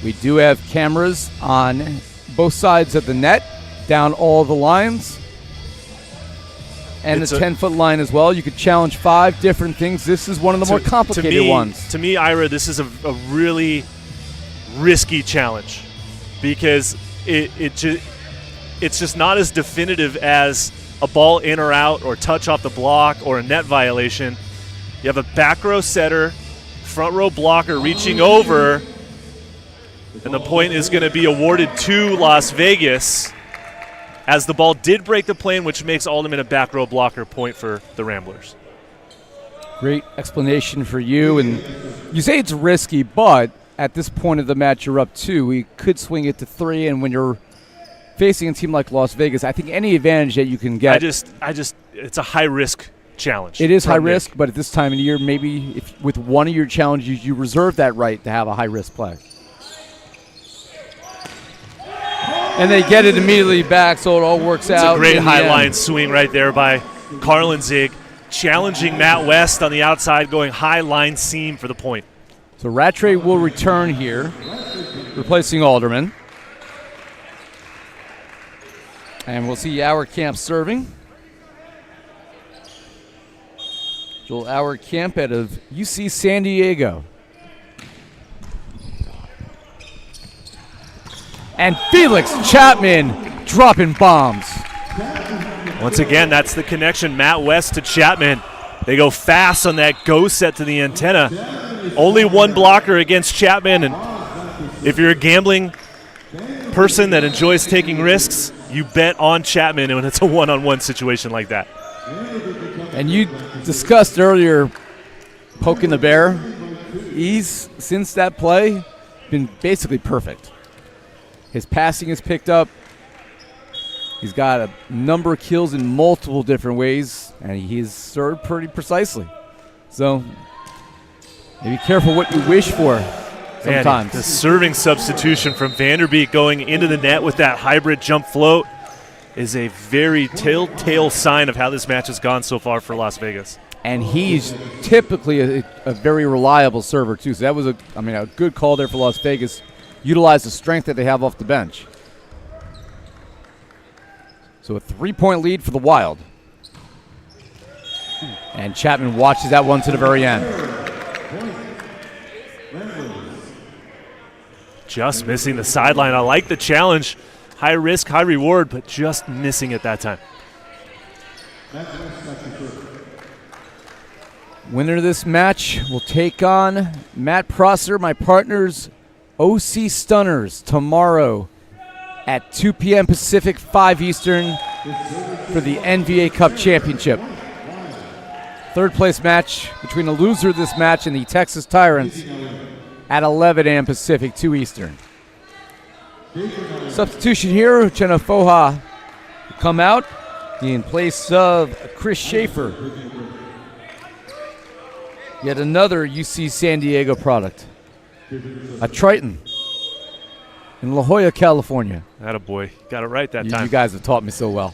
We do have cameras on both sides of the net, down all the lines. And the 10-foot line as well. You could challenge 5 different things. This is one of the more complicated ones. To me, Ira, this is a really risky challenge because it's just not as definitive as a ball in or out or touch off the block or a net violation. You have a back row setter, front row blocker reaching over, And the point is going to be awarded to Las Vegas, as the ball did break the plane, which makes Alderman a back row blocker, point for the Ramblers. Great explanation for you. And you say it's risky, but at this point of the match, you're up 2. We could swing it to 3, and when you're facing a team like Las Vegas, I think any advantage that you can get. It's a high-risk challenge. It is high risk, but at this time of the year, maybe if with one of your challenges, you reserve that right to have a high-risk play. And they get it immediately back, so it all works out. It's a great high-line swing right there by Carlinzig, challenging Matt West on the outside, going high-line seam for the point. So Rattray will return here, replacing Alderman. And we'll see Auerkamp serving. Joel Auerkamp out of UC San Diego. And Felix Chapman dropping bombs. Once again, that's the connection. Matt West to Chapman. They go fast on that go set to the antenna. Only one blocker against Chapman. And if you're a gambling person that enjoys taking risks, you bet on Chapman when it's a one-on-one situation like that. And you discussed earlier poking the bear. He's, since that play, been basically perfect. His passing is picked up. He's got a number of kills in multiple different ways, and he's served pretty precisely. So be careful what you wish for sometimes. The serving substitution from Vanderbeek going into the net with that hybrid jump float is a very telltale sign of how this match has gone so far for Las Vegas. And he's typically a very reliable server, too. So that was a good call there for Las Vegas. Utilize the strength that they have off the bench. So a 3-point lead for the Wild. And Chapman watches that one to the very end. Just missing the sideline. I like the challenge. High risk, high reward, but just missing it that time. Winner of this match will take on Matt Prosser, my partner's OC Stunners, tomorrow at 2 p.m. Pacific, 5 Eastern for the NVA Cup Championship. Third place match between the loser of this match and the Texas Tyrants at 11 a.m. Pacific, 2 Eastern. Substitution here, Uchenna Foha will come out in place of Chris Schaefer. Yet another UC San Diego product. A Triton in La Jolla, California. Attaboy. Got it right that time. You guys have taught me so well.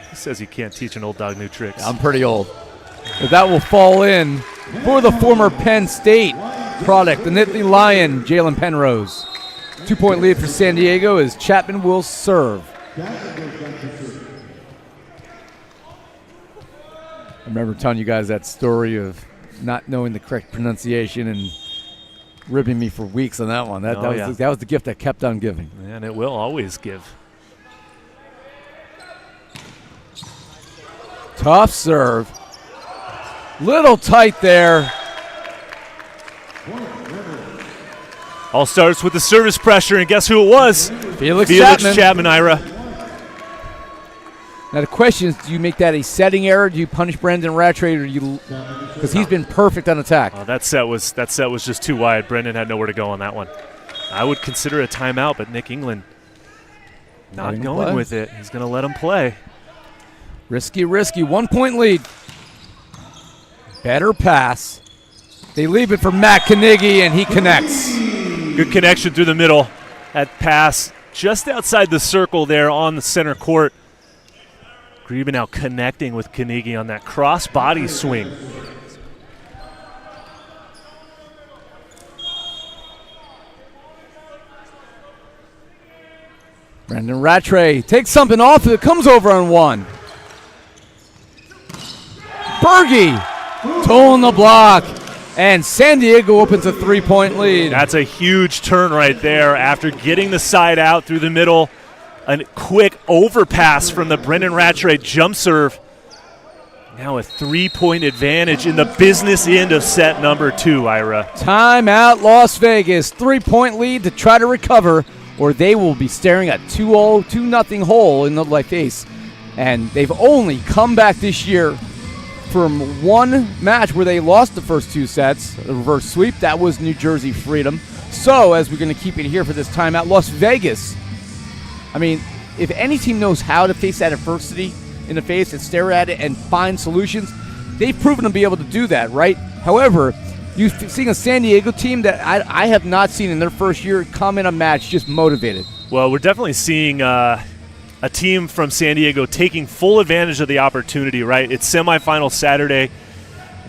He says he can't teach an old dog new tricks. I'm pretty old. But that will fall in for the former Penn State product, the Nittany Lion, Jalen Penrose. 2-point lead for San Diego as Chapman will serve. I remember telling you guys that story of not knowing the correct pronunciation and ribbing me for weeks on that one. That was the gift that kept on giving. And it will always give. Tough serve. Little tight there. All starts with the service pressure, and guess who it was? Felix Chapman, Ira. Now the question is, do you make that a setting error? Do you punish Brendan Rattray, or do you? Because he's been perfect on attack. That set was just too wide. Brendan had nowhere to go on that one. I would consider a timeout, but Nick England not going with it. He's going to let him play. Risky. 1-point lead. Better pass. They leave it for Matt Carnegie, and he connects. Good connection through the middle. That pass just outside the circle there on the center court. Greben now connecting with Carnegie on that cross-body swing. Brendan Rattray takes something off it, comes over on one. Berge towing the block, and San Diego opens a 3-point lead. That's a huge turn right there after getting the side out through the middle. A quick overpass from the Brendan Rattray jump serve. Now a 3-point advantage in the business end of set number 2, Ira. Timeout Las Vegas. 3-point lead to try to recover, or they will be staring at 2-0 hole in the face. And they've only come back this year from one match where they lost the first 2 sets, a reverse sweep. That was New Jersey Freedom. So, as we're going to keep it here for this timeout, Las Vegas. I mean, if any team knows how to face that adversity in the face and stare at it and find solutions, they've proven to be able to do that, right? However, you've seen a San Diego team that I have not seen in their first year come in a match just motivated. Well, we're definitely seeing a team from San Diego taking full advantage of the opportunity, right? It's semifinal Saturday.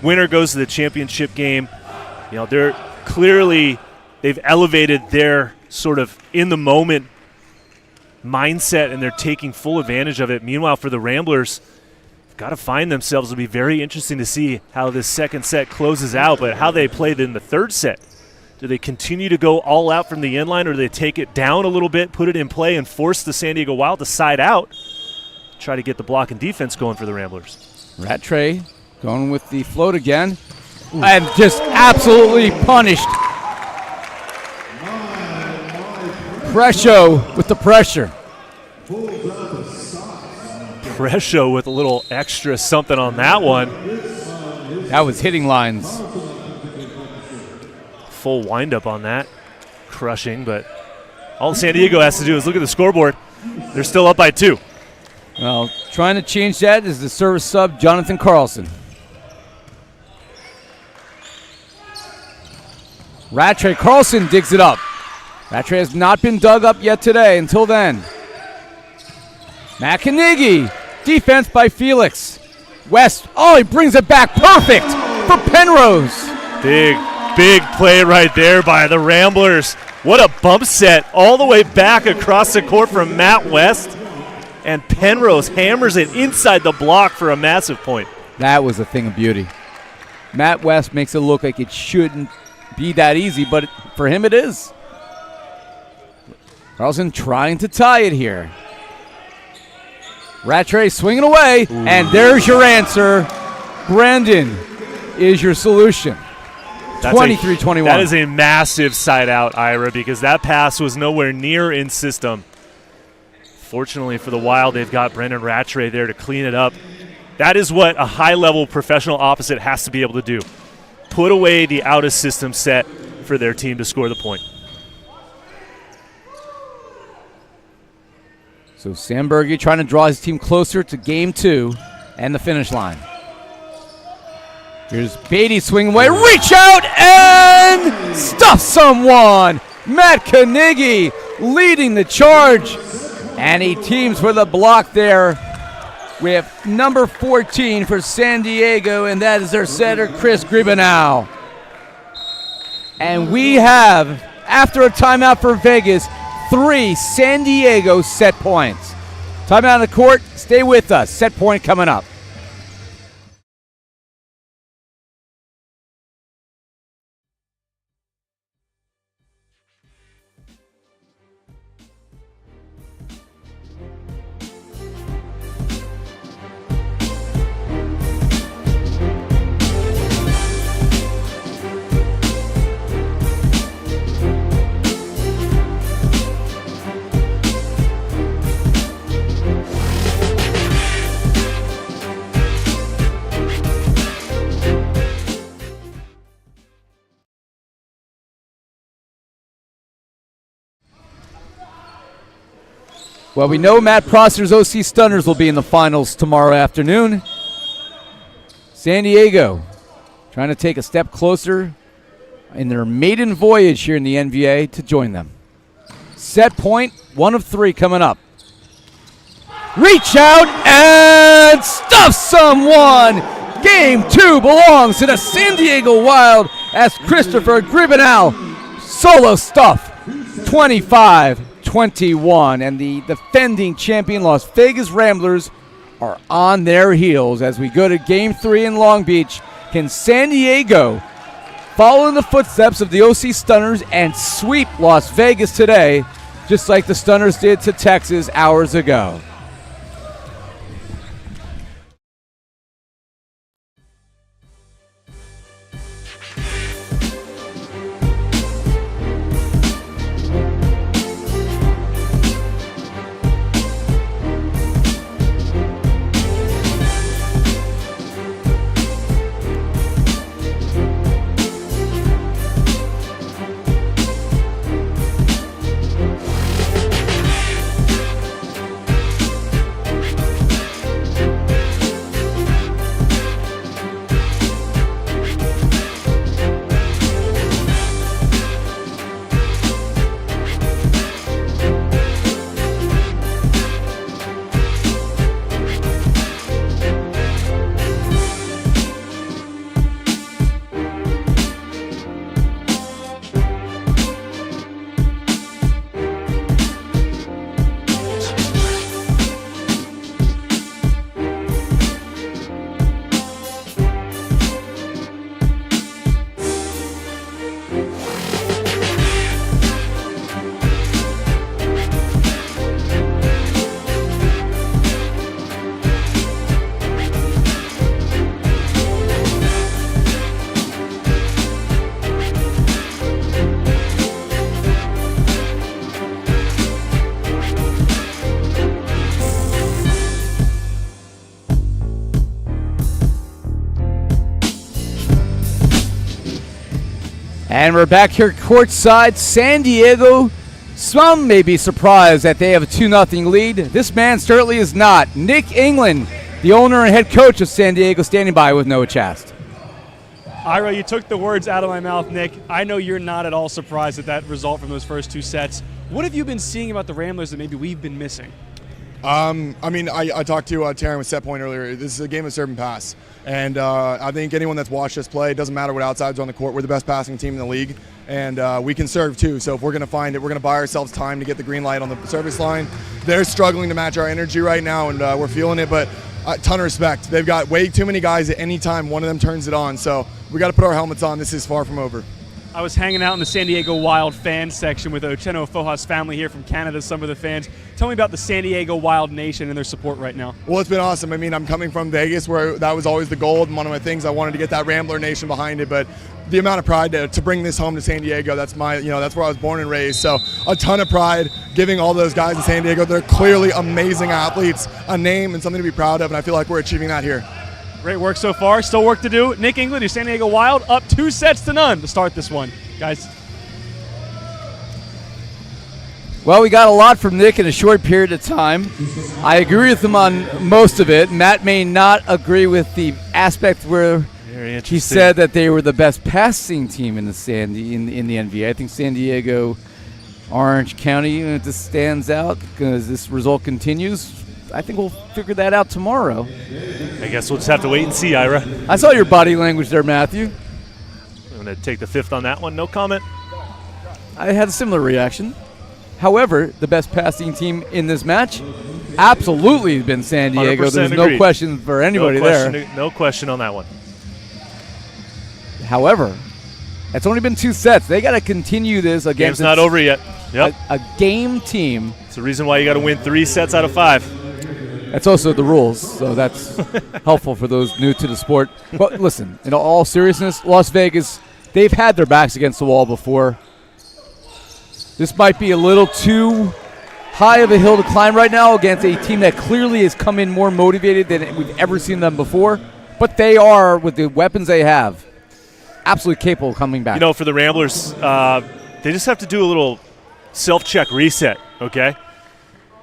Winner goes to the championship game. You know, they've elevated their sort of in-the-moment mindset, and they're taking full advantage of it. Meanwhile, for the Ramblers, got to find themselves. It'll be very interesting to see how this second set closes out, but how they play in the third set. Do they continue to go all out from the inline, or do they take it down a little bit, put it in play, and force the San Diego Wild to side out, try to get the block and defense going for the Ramblers? Rattray going with the float again. And just absolutely punished. Presho with the pressure. Presho with a little extra something on that one. That was hitting lines. Full windup on that. Crushing, but all San Diego has to do is look at the scoreboard. They're still up by 2. Well, trying to change that is the service sub, Jonathan Carlson. Rattray Carlson digs it up. Rattray has not been dug up yet today until then. McInerney, defense by Felix. West, he brings it back. Perfect for Penrose. Big play right there by the Ramblers. What a bump set all the way back across the court from Matt West. And Penrose hammers it inside the block for a massive point. That was a thing of beauty. Matt West makes it look like it shouldn't be that easy, but for him it is. Carlson trying to tie it here. Rattray swinging away, and there's your answer. Brandon is your solution. 23-21. That is a massive side out, Ira, because that pass was nowhere near in system. Fortunately for the Wild, they've got Brendan Rattray there to clean it up. That is what a high-level professional opposite has to be able to do. Put away the out-of-system set for their team to score the point. So Sandberg trying to draw his team closer to game 2 and the finish line. Here's Beatty swinging away, reach out and stuff someone. Matt Carnegie leading the charge, and he teams for the block there with number 14 for San Diego, and that is their setter, Chris Gribenow. And we have, after a timeout for Vegas, 3 San Diego set points. Timeout on the court. Stay with us. Set point coming up. Well, we know Matt Prosser's OC Stunners will be in the finals tomorrow afternoon. San Diego trying to take a step closer in their maiden voyage here in the NVA to join them. Set point, 1 of 3 coming up. Reach out and stuff someone. Game 2 belongs to the San Diego Wild as Christopher Gribenow solo stuff. 25-21, and the defending champion Las Vegas Ramblers are on their heels as we go to Game 3 in Long Beach. Can San Diego follow in the footsteps of the OC Stunners and sweep Las Vegas today, just like the Stunners did to Texas hours ago? And we're back here courtside. San Diego, some may be surprised that they have a 2-0 lead. This man certainly is not. Nick England, the owner and head coach of San Diego, standing by with Noah Chast. Ira, you took the words out of my mouth, Nick. I know you're not at all surprised at that result from those first 2 sets. What have you been seeing about the Ramblers that maybe we've been missing? I talked to Taryn with set point earlier. This is a game of serve and pass. And I think anyone that's watched us play, it doesn't matter what outside's on the court, we're the best passing team in the league. And we can serve too. So if we're going to find it, we're going to buy ourselves time to get the green light on the service line. They're struggling to match our energy right now, and we're feeling it. But a ton of respect. They've got way too many guys at any time. One of them turns it on. So we got to put our helmets on. This is far from over. I was hanging out in the San Diego Wild fan section with Ocheno Fojas family here from Canada, some of the fans. Tell me about the San Diego Wild Nation and their support right now. Well, it's been awesome. I mean, I'm coming from Vegas where that was always the goal, and one of my things I wanted to get that Rambler Nation behind it. But the amount of pride to bring this home to San Diego, that's that's where I was born and raised. So a ton of pride giving all those guys in San Diego. They're clearly amazing athletes, a name and something to be proud of, and I feel like we're achieving that here. Great work so far. Still work to do. Nick England, your San Diego Wild, up 2-0 to start this one. Guys. Well, we got a lot from Nick in a short period of time. I agree with him on most of it. Matt may not agree with the aspect where he said that they were the best passing team in the NVA. I think San Diego, Orange County just stands out because this result continues. I think we'll figure that out tomorrow. I guess we'll just have to wait and see, Ira. I saw your body language there, Matthew. I'm going to take the 5th on that one. No comment. I had a similar reaction. However, the best passing team in this match absolutely has been San Diego. There's no question for anybody there. No question on that one. However, it's only been 2 sets. They got to continue this against. Game's not over yet. Yep. A game team. It's the reason why you got to win 3 sets out of 5. That's also the rules, so that's helpful for those new to the sport. But listen, in all seriousness, Las Vegas, they've had their backs against the wall before. This might be a little too high of a hill to climb right now against a team that clearly has come in more motivated than we've ever seen them before. But they are, with the weapons they have, absolutely capable of coming back. For the Ramblers, they just have to do a little self-check reset, okay?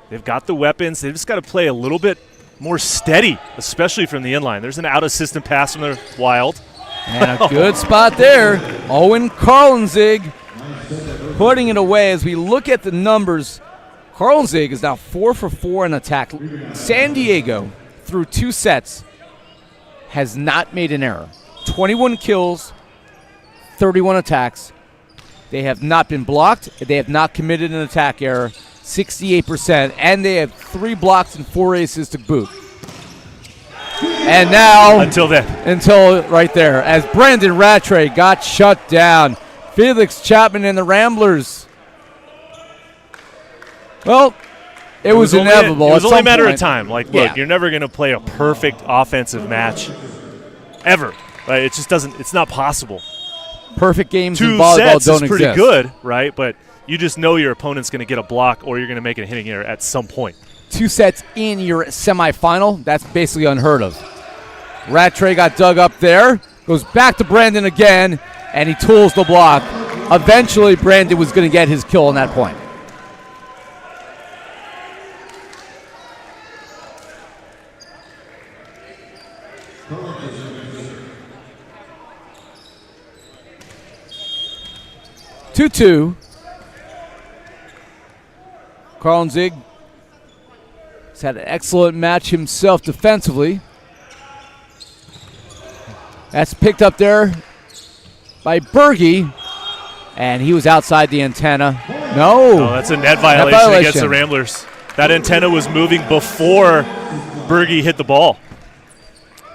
They've got the weapons. They've just got to play a little bit more steady, especially from the inline. There's an out-of-system pass from the Wild. And a good spot there. Owen Carlenzig putting it away. As we look at the numbers, Carlenzig is now 4 for 4 in attack. San Diego, through 2 sets, has not made an error. 21 kills, 31 attacks. They have not been blocked. They have not committed an attack error. 68%, and they have 3 blocks and 4 aces to boot. And now, until right there, as Brandon Rattray got shut down. Felix Chapman and the Ramblers. Well, it was inevitable. It was only a matter of time. Look, you're never going to play a perfect offensive match ever. Right? It just doesn't. It's not possible. Perfect games 2 in volleyball sets don't is pretty exist. good, right? But you just know your opponent's going to get a block or you're going to make a hitting error at some point. 2 sets in your semifinal, that's basically unheard of. Rattray got dug up there, goes back to Brandon again, and he tools the block. Eventually, Brandon was going to get his kill on that point. Two. Carlenzig has had an excellent match himself defensively. That's picked up there by Berge, and he was outside the antenna. No, that's a net violation against the Ramblers. That antenna was moving before Berge hit the ball.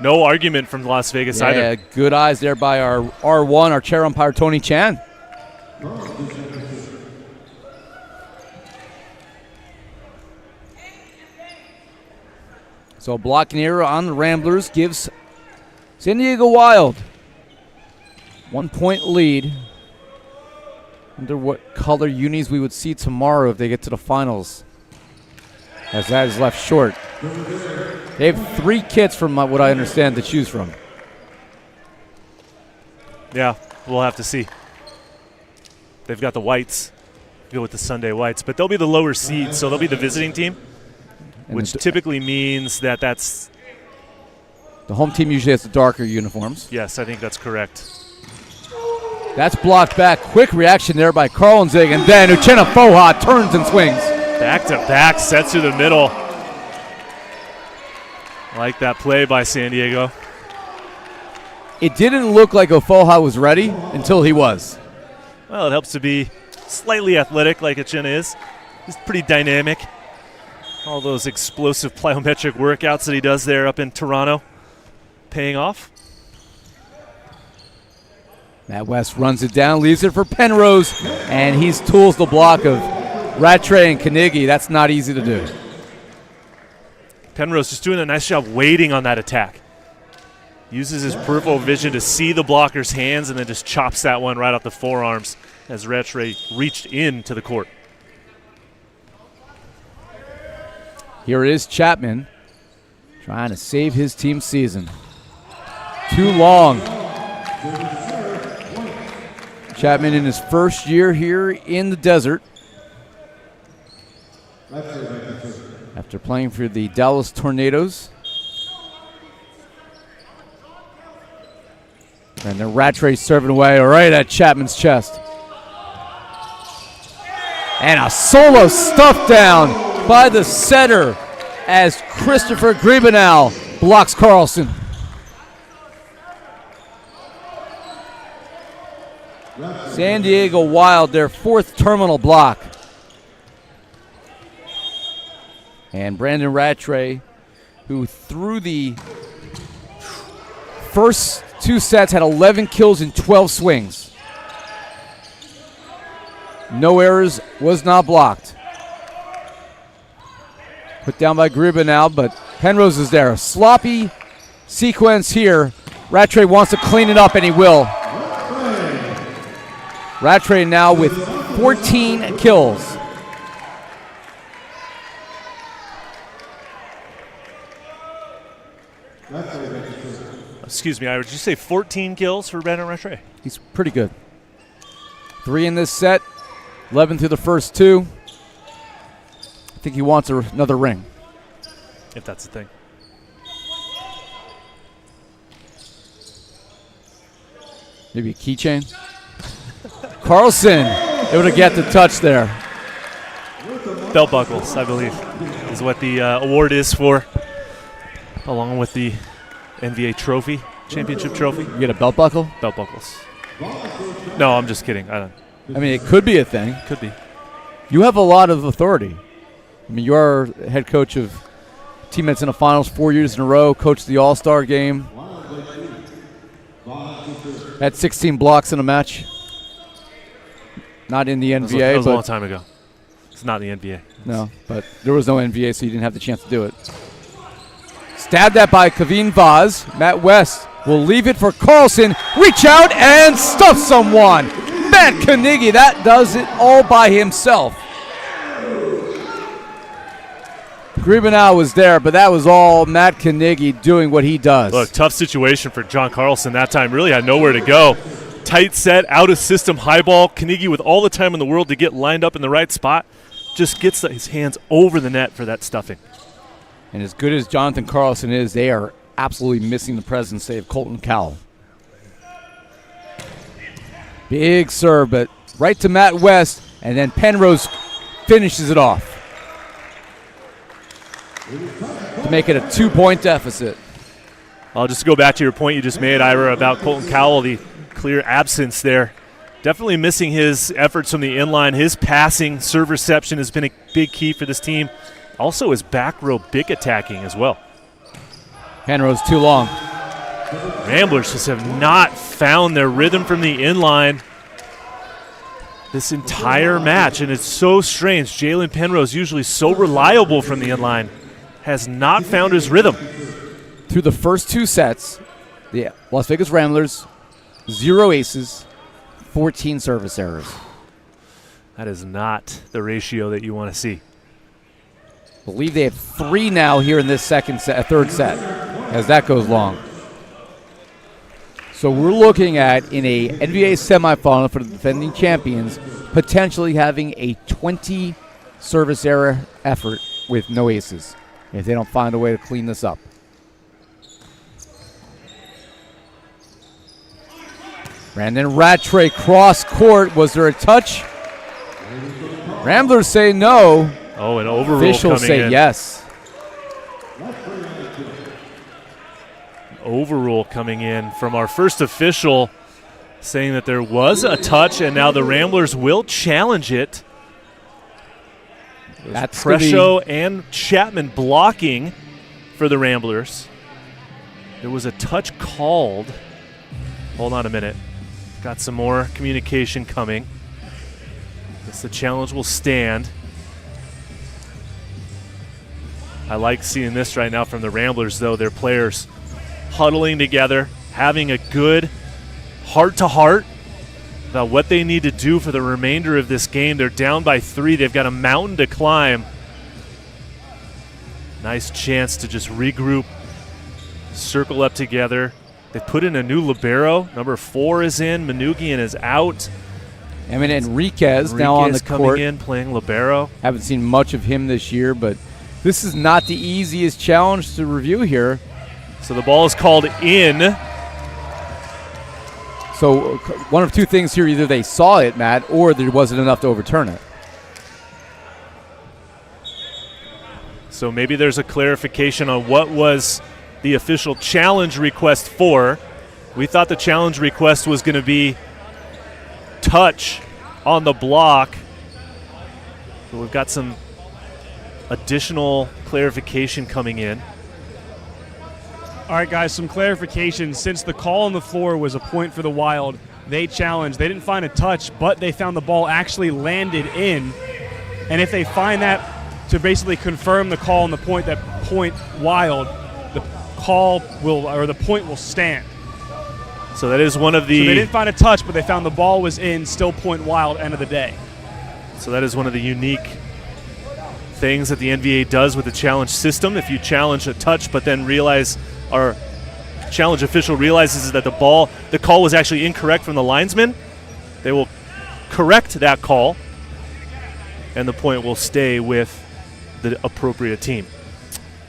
No argument from Las Vegas either. Yeah, good eyes there by our R1, our chair umpire, Tony Chan. So blocking error on the Ramblers gives San Diego Wild 1 point lead. Wonder what color unis we would see tomorrow if they get to the finals, as that is left short. They have 3 kits from what I understand to choose from. Yeah, we'll have to see. They've got the whites. Go with the Sunday whites. But they'll be the lower seed, so they'll be the visiting team, which typically means that that's... The home team usually has the darker uniforms. Yes, I think that's correct. That's blocked back. Quick reaction there by Carlenzig, and then Uchenna Foha turns and swings. Back-to-back sets through the middle. Like that play by San Diego. It didn't look like Ofoha was ready until he was. Well, it helps to be slightly athletic like Uchenna is. He's pretty dynamic. All those explosive plyometric workouts that he does there up in Toronto paying off. Matt West runs it down, leaves it for Penrose, and he's tools the block of Rattray and Carnegie. That's not easy to do. Penrose just doing a nice job waiting on that attack. Uses his peripheral vision to see the blocker's hands and then just chops that one right off the forearms as Rattray reached into the court. Here is Chapman trying to save his team's season. Too long. Chapman in his first year here in the desert. After playing for the Dallas Tornadoes. And then Rattray serving away right at Chapman's chest. And a solo stuff down by the setter as Christopher Griebenau blocks Carlson. San Diego Wild, their fourth terminal block. And Brandon Rattray, who through the first two sets had 11 kills in 12 swings. No errors, was not blocked. Put down by Griebenau, but Penrose is there. A sloppy sequence here. Rattray wants to clean it up, and he will. Rattray now with 14 kills. Excuse me, Ira, did you say 14 kills for Brandon Rattray? He's pretty good. 3 in this set, 11 through the first 2. I think he wants another ring. If that's the thing. Maybe a keychain. Carlson able to get the touch there. Belt buckles, I believe, is what the award is for, along with the NVA trophy, championship trophy. You get a belt buckle? Belt buckles. No, I'm just kidding. I mean, it could be a thing. Could be. You have a lot of authority. I mean, you are head coach of teammates in the finals 4 years in a row, coached the All-Star game. Had 16 blocks in a match. Not in the NBA. That was a long time ago. It's not in the NBA. No, but there was no NBA, so you didn't have the chance to do it. Stabbed at by Kavin Vaz. Matt West will leave it for Carlson. Reach out and stuff someone. Matt Carnegie, that does it all by himself. Griebenau was there, but that was all Matt Carnegie doing what he does. Look, tough situation for John Carlson that time. Really had nowhere to go. Tight set, out of system, high ball. Carnegie with all the time in the world to get lined up in the right spot. Just gets his hands over the net for that stuffing. And as good as Jonathan Carlson is, they are absolutely missing the presence, say, of Colton Cowell. Big serve, but right to Matt West, and then Penrose finishes it off to make it a 2-point deficit. I'll just go back to your point you just made, Ira, about Colton Cowell, the clear absence there. Definitely missing his efforts from the inline. His passing, serve reception has been a big key for this team. Also his back row big attacking as well. Penrose too long. Ramblers just have not found their rhythm from the inline this entire match, and it's so strange. Jalen Penrose, usually so reliable from the inline, has not found his rhythm. Through the first 2 sets, the Las Vegas Ramblers, 0 aces, 14 service errors. That is not the ratio that you want to see. I believe they have 3 now here in this third set, as that goes long. So we're looking at, in a NVA semifinal for the defending champions, potentially having a 20 service error effort with no aces if they don't find a way to clean this up. Brandon Rattray cross court. Was there a touch? Ramblers say no. Oh, an overrule Officials coming say in. yes. Overrule coming in from our first official saying that there was a touch, and now the Ramblers will challenge it. That's Presho and Chapman blocking for the Ramblers. There was a touch called. Hold on a minute. Got some more communication coming. Guess the challenge will stand. I like seeing this right now from the Ramblers, though. Their players huddling together, having a good heart-to-heart about what they need to do for the remainder of this game. They're down by 3. They've got a mountain to climb. Nice chance to just regroup, circle up together. They put in a new libero. Number 4 is in. Manugian is out. Emin Enriquez now on the coming court. in, playing libero. Haven't seen much of him this year, but this is not the easiest challenge to review here. So the ball is called in. So one of two things here. Either they saw it, Matt, or there wasn't enough to overturn it. So maybe there's a clarification on what was the official challenge request for. We thought the challenge request was going to be touch on the block. But we've got some additional clarification coming in. All right, guys, some clarification. Since the call on the floor was a point for the Wild, they challenged. They didn't find a touch, but they found the ball actually landed in. And if they find that to basically confirm the call on the point, that point Wild, the call will, or the point will stand. So that is one of the... So they didn't find a touch, but they found the ball was in, still point Wild, end of the day. So that is one of the unique things that the NVA does with the challenge system. If you challenge a touch but then realize, our challenge official realizes that the call was actually incorrect from the linesman, they will correct that call and the point will stay with the appropriate team.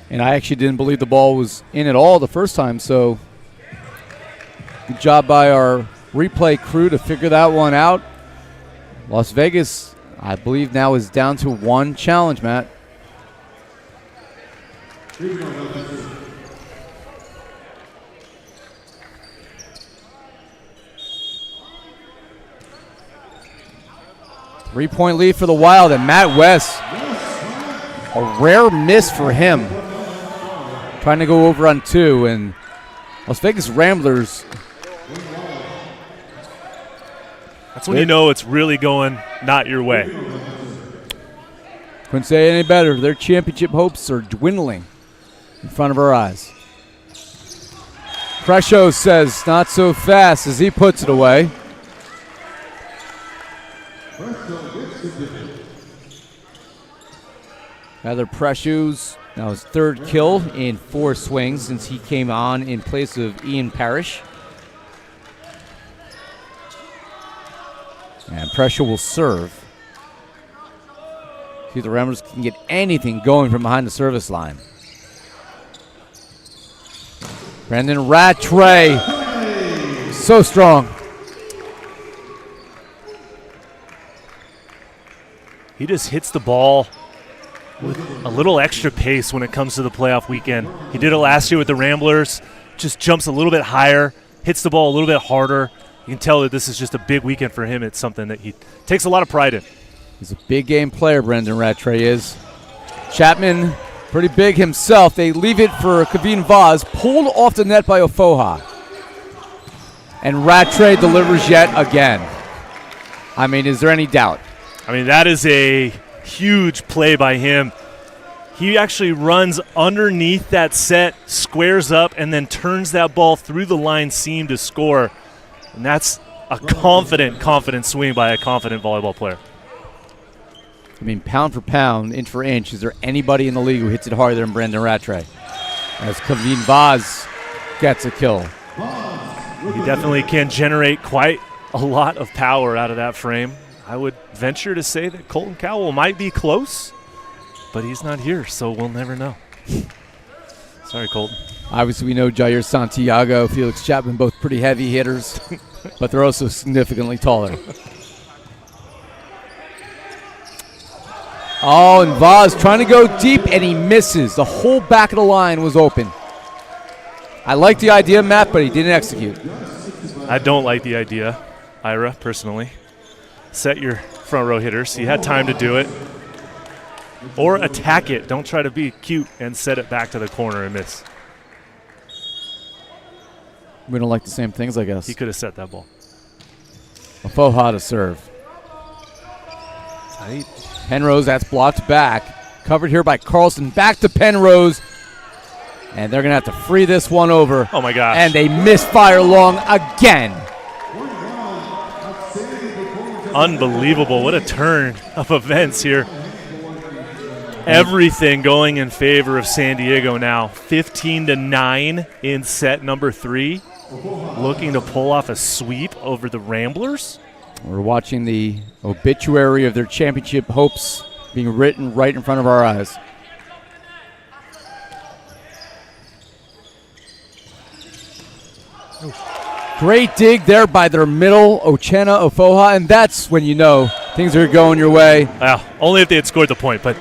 And I actually didn't believe the ball was in at all the first time, so good job by our replay crew to figure that one out. Las Vegas, I believe, now is down to one challenge, Matt. Three-point lead for the Wild, and Matt West, a rare miss for him. Trying to go over on 2, and Las Vegas Ramblers. That's when you know it's really going not your way. Couldn't say it any better. Their championship hopes are dwindling in front of our eyes. Presho says not so fast as he puts it away. Rather Presho's now his third kill in 4 swings since he came on in place of Ian Parrish. And Presho will serve. See if the Ramblers can get anything going from behind the service line. Brandon Rattray, so strong. He just hits the ball with a little extra pace when it comes to the playoff weekend. He did it last year with the Ramblers, just jumps a little bit higher, hits the ball a little bit harder. You can tell that this is just a big weekend for him. It's something that he takes a lot of pride in. He's a big game player, Brendan Rattray is. Chapman, pretty big himself. They leave it for Kevin Vaz, pulled off the net by Ofoha. And Rattray delivers yet again. I mean, is there any doubt? I mean, that is a huge play by him. He actually runs underneath that set, squares up, and then turns that ball through the line seam to score. And that's a confident swing by a confident volleyball player. I mean, pound for pound, inch for inch, is there anybody in the league who hits it harder than Brandon Rattray? As Kevin Vaz gets a kill. He definitely can generate quite a lot of power out of that frame. I would venture to say that Colton Cowell might be close, but he's not here, so we'll never know. Sorry, Colton. Obviously, we know Jair Santiago, Felix Chapman, both pretty heavy hitters, but they're also significantly taller. Oh, and Vaz trying to go deep, and he misses. The whole back of the line was open. I like the idea, Matt, but he didn't execute. I don't like the idea, Ira, personally. Set your front row hitters. He had time to do it. Or attack it. Don't try to be cute and set it back to the corner and miss. We don't like the same things, I guess. He could have set that ball. Foha to serve. Tight. Penrose, that's blocked back. Covered here by Carlson. Back to Penrose. And they're going to have to free this one over. Oh, my gosh. And they misfire long again. Unbelievable. What a turn of events here. Everything going in favor of San Diego now. 15-9 in set number 3. Looking to pull off a sweep over the Ramblers. We're watching the obituary of their championship hopes being written right in front of our eyes. Great dig there by their middle, Uchenna Ofoha, and that's when you know things are going your way. Well, only if they had scored the point, but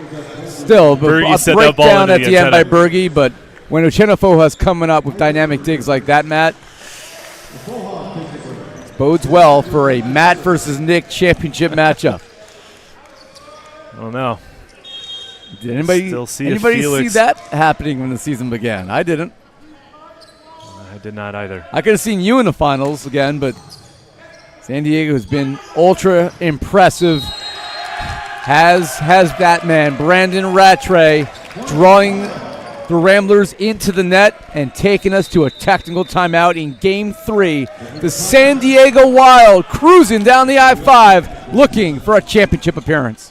still, Berge a set that ball breakdown into at the the end by antenna. Berge, but when Uchenna Ofoha's coming up with dynamic digs like that, Matt, bodes well for a Matt versus Nick championship matchup. I don't know. Did anybody Still see see that happening when the season began? I didn't. I did not either. I could have seen you in the finals again, but San Diego has been ultra impressive. Has that man, Brandon Rattray, drawing the Ramblers into the net and taking us to a technical timeout in Game 3. The San Diego Wild cruising down the I-5 looking for a championship appearance.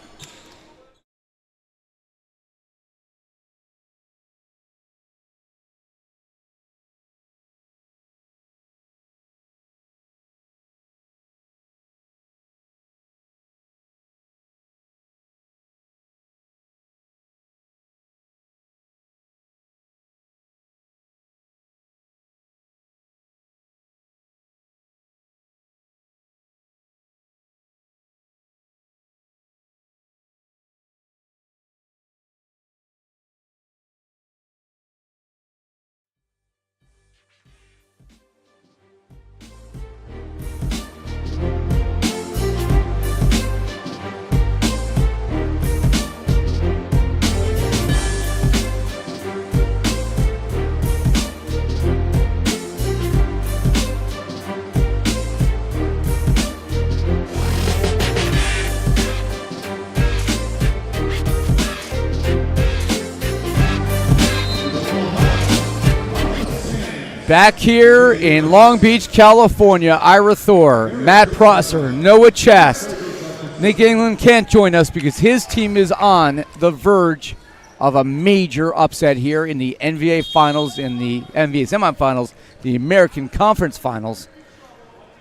Back here in Long Beach, California, Ira Thor, Matt Prosser, Noah Chast. Nick England can't join us because his team is on the verge of a major upset here in the NVA Finals, in the NVA Semifinals, the American Conference Finals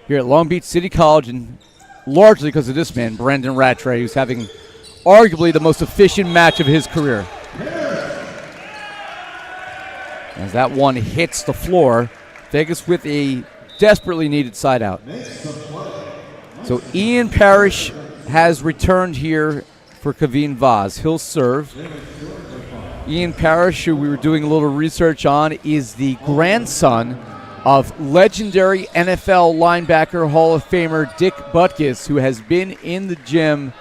here at Long Beach City College, and largely because of this man, Brandon Rattray, who's having arguably the most efficient match of his career. As that one hits the floor, Vegas with a desperately needed side out. So Ian Parrish has returned here for Kaveen Vaz. He'll serve. Ian Parrish, who we were doing a little research on, is the grandson of legendary NFL linebacker Hall of Famer Dick Butkus, who has been in the gym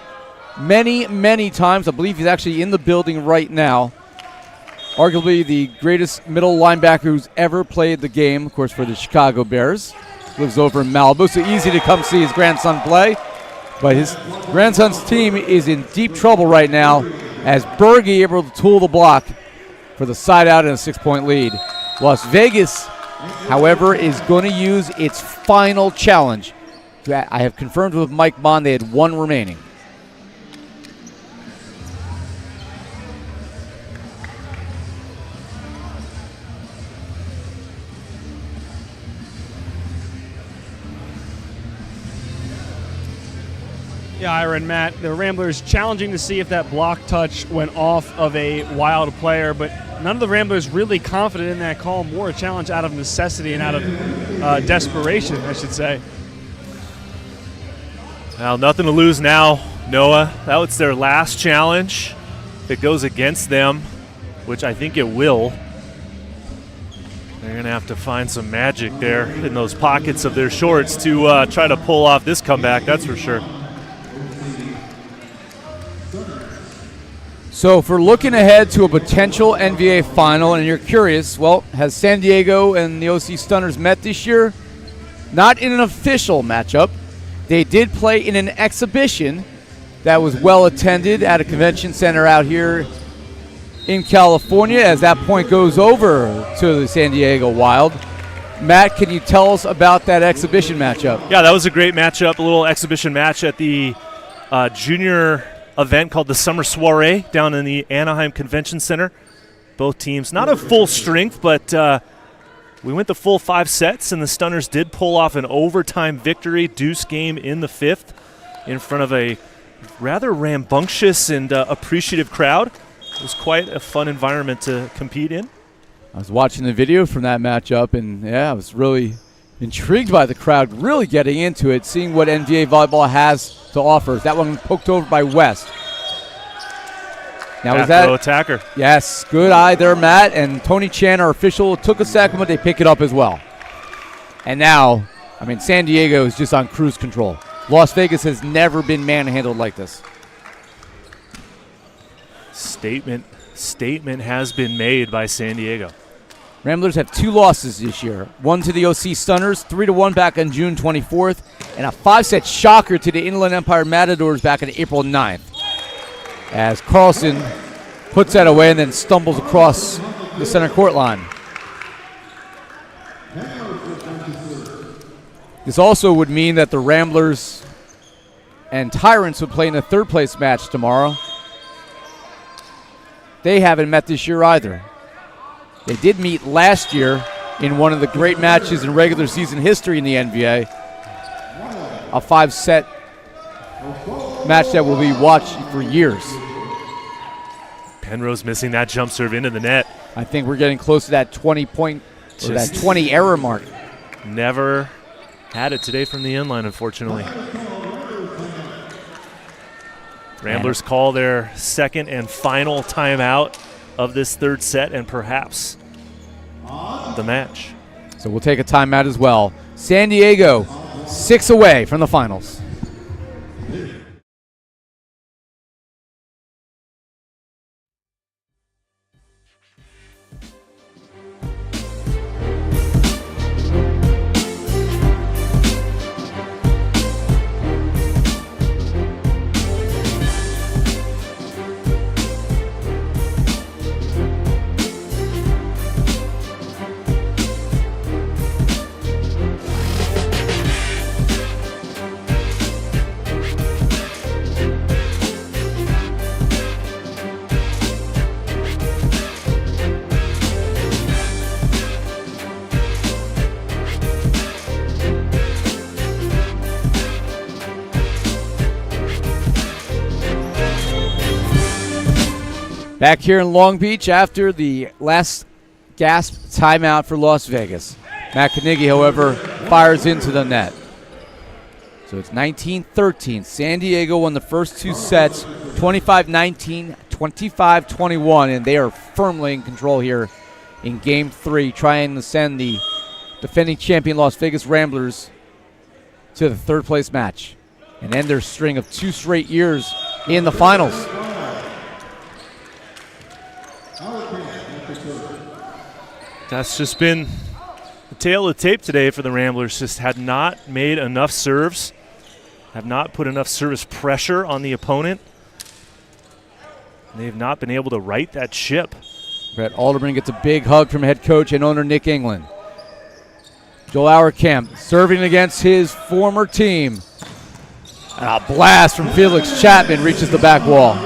many, many times. I believe he's actually in the building right now. Arguably the greatest middle linebacker who's ever played the game, of course, for the Chicago Bears. Lives over in Malibu, so easy to come see his grandson play. But his grandson's team is in deep trouble right now as Berge able to tool the block for the side out and a 6-point lead. Las Vegas, however, is going to use its final challenge. I have confirmed with Mike Bond they had one remaining. Yeah, Ira and Matt, the Ramblers challenging to see if that block touch went off of a Wild player, but none of the Ramblers really confident in that call. More a challenge out of necessity and out of desperation, I should say. Well, nothing to lose now, Noah. That was their last challenge. If it goes against them, which I think it will, they're going to have to find some magic there in those pockets of their shorts to try to pull off this comeback, that's for sure. So if we're looking ahead to a potential NVA final and you're curious, well, has San Diego and the OC Stunners met this year? Not in an official matchup. They did play in an exhibition that was well attended at a convention center out here in California as that point goes over to the San Diego Wild. Matt, can you tell us about that exhibition matchup? Yeah, that was a great matchup, a little exhibition match at the junior event called the Summer Soiree down in the Anaheim Convention Center. Both teams not of full strength, but we went the full 5 sets, and the Stunners did pull off an overtime victory, deuce game in the 5th, in front of a rather rambunctious and appreciative crowd. It was quite a fun environment to compete in. I was watching the video from that matchup, and yeah, I was really intrigued by the crowd really getting into it, seeing what NVA volleyball has to offer. That one poked over by West. Now, was that attacker? Yes, good eye there, Matt. And Tony Chan, our official, took a second, but they pick it up as well. And now, I mean, San Diego is just on cruise control. Las Vegas has never been manhandled like this. Statement has been made by San Diego. Ramblers have 2 losses this year. One to the OC Stunners, 3-1 back on June 24th, and a 5-set shocker to the Inland Empire Matadors back on April 9th. As Carlson puts that away and then stumbles across the center court line. This also would mean that the Ramblers and Tyrants would play in the 3rd place match tomorrow. They haven't met this year either. They did meet last year in one of the great matches in regular season history in the NVA. A 5-set match that will be watched for years. Penrose missing that jump serve into the net. I think we're getting close to that 20-point or that 20 error mark. Never had it today from the inline, unfortunately. Ramblers call their second and final timeout of this 3rd set and perhaps the match. So we'll take a timeout as well. San Diego 6 away from the finals. Back here in Long Beach after the last gasp timeout for Las Vegas. Matt Carnegie, however, fires into the net. So it's 19-13. San Diego won the first 2 sets, 25-19, 25-21, and they are firmly in control here in Game 3, trying to send the defending champion Las Vegas Ramblers to the 3rd place match and end their string of 2 straight years in the finals. That's just been the tale of the tape today for the Ramblers. Just had not made enough serves, have not put enough service pressure on the opponent. They have not been able to right that ship. Brett Alderman gets a big hug from head coach and owner Nick England. Joel Auerkamp serving against his former team. And a blast from Felix Chapman reaches the back wall.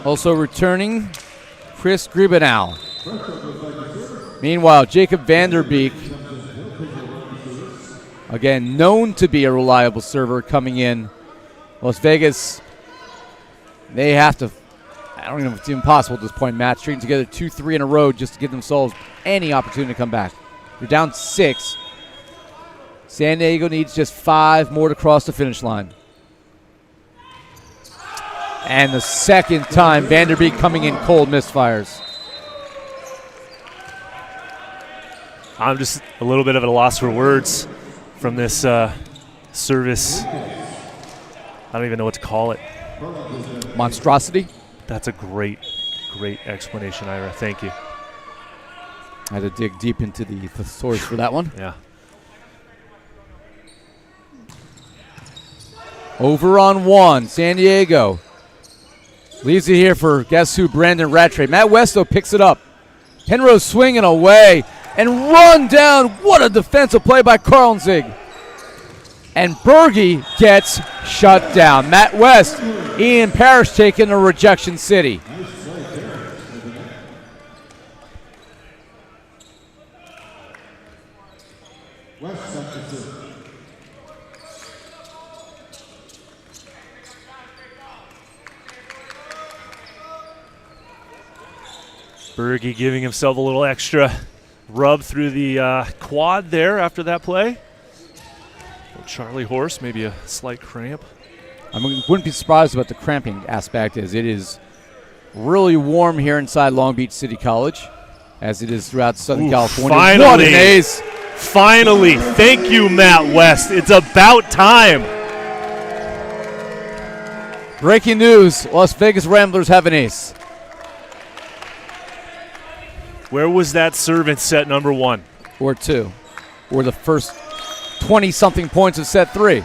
Also returning, Chris Gribenow. Meanwhile, Jacob Vanderbeek, again, known to be a reliable server coming in. Las Vegas, they have to, I don't even know if it's even possible at this point, Matt, stringing together 2-3 in a row just to give themselves any opportunity to come back. They're down 6. San Diego needs just 5 more to cross the finish line. And the second time, Vanderbeek coming in cold, misfires. I'm just a little bit of at a loss for words from this service. I don't even know what to call it. Monstrosity? That's a great explanation, Ira. Thank you. I had to dig deep into the source for that one. Yeah. Over on 1, San Diego. Leaves it here for, guess who, Brandon Rattray. Matt Westo picks it up. Penrose swinging away and run down. What a defensive play by Carlenzig. And Berge gets shut down. Matt West, Ian Parrish taking a rejection city. Berge giving himself a little extra rub through the quad there after that play. Charlie Horse, maybe a slight cramp. I wouldn't be surprised about the cramping aspect, as it is really warm here inside Long Beach City College, as it is throughout Southern California. Finally, what an ace. Finally. Thank you, Matt West. It's about time. Breaking news, Las Vegas Ramblers have an ace. Where was that serve in set number 1? Or 2. Or the first 20-something points of set 3.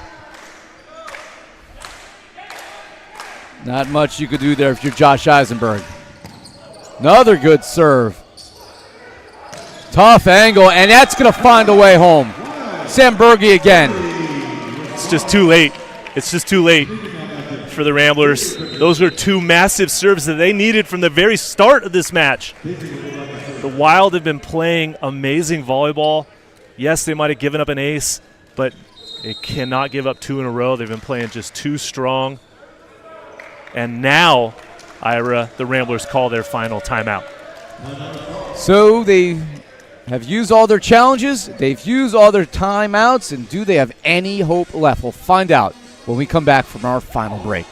Not much you could do there if you're Josh Eisenberg. Another good serve. Tough angle, and that's going to find a way home. Sam Berge again. It's just too late. It's just too late for the Ramblers. Those are 2 massive serves that they needed from the very start of this match. The Wild have been playing amazing volleyball. Yes, they might have given up an ace, but they cannot give up 2 in a row. They've been playing just too strong. And now, Ira, the Ramblers call their final timeout. So they have used all their challenges. They've used all their timeouts. And do they have any hope left? We'll find out when we come back from our final break.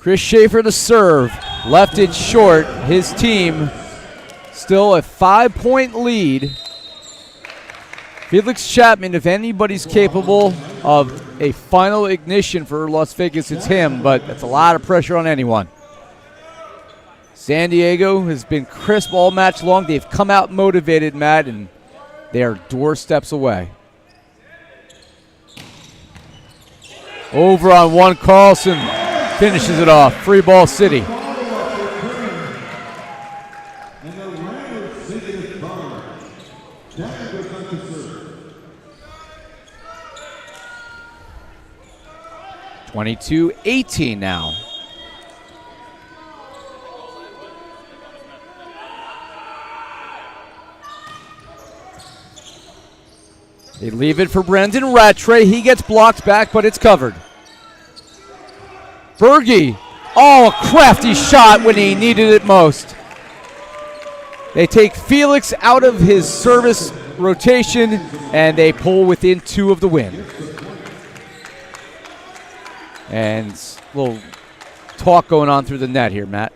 Chris Schaefer to serve. Left it short. His team still a 5-point lead. Felix Chapman, if anybody's capable of a final ignition for Las Vegas, it's him, but that's a lot of pressure on anyone. San Diego has been crisp all match long. They've come out motivated, Matt, and they are doorsteps away. Over on 1, Carlson finishes it off. Free ball city. And the Ramblers taking it forward. Jack goes back to serve. 22-18 now. They leave it for Brendan Rattray. He gets blocked back, but it's covered. Berge, oh, a crafty shot when he needed it most. They take Felix out of his service rotation, and they pull within 2 of the win. And a little talk going on through the net here, Matt.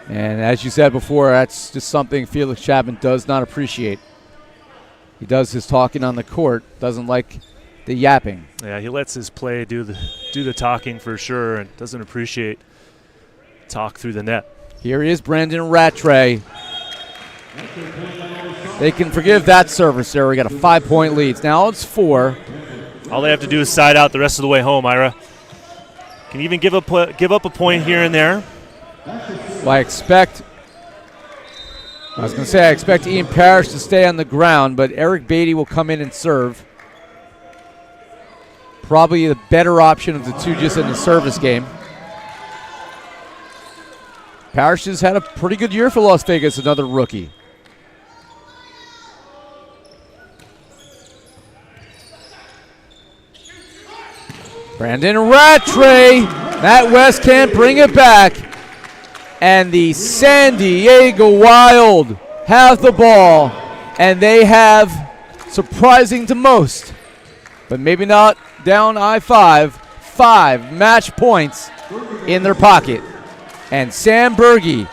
And as you said before, that's just something Felix Chapman does not appreciate. He does his talking on the court, doesn't like the yapping. Yeah, he lets his play do the talking for sure, and doesn't appreciate talk through the net. Here is Brandon Rattray. They can forgive that service there. We got a 5-point lead. Now it's 4. All they have to do is side out the rest of the way home, Ira. Can even give up a point here and there. Well, I expect Ian Parrish to stay on the ground, but Eric Beatty will come in and serve. Probably the better option of the two just in the service game. Parrish has had a pretty good year for Las Vegas, another rookie. Brandon Rattray. Matt West can't bring it back. And the San Diego Wild have the ball. And they have, surprising to most, but maybe not down I-5, 5 match points in their pocket. And Sam Berge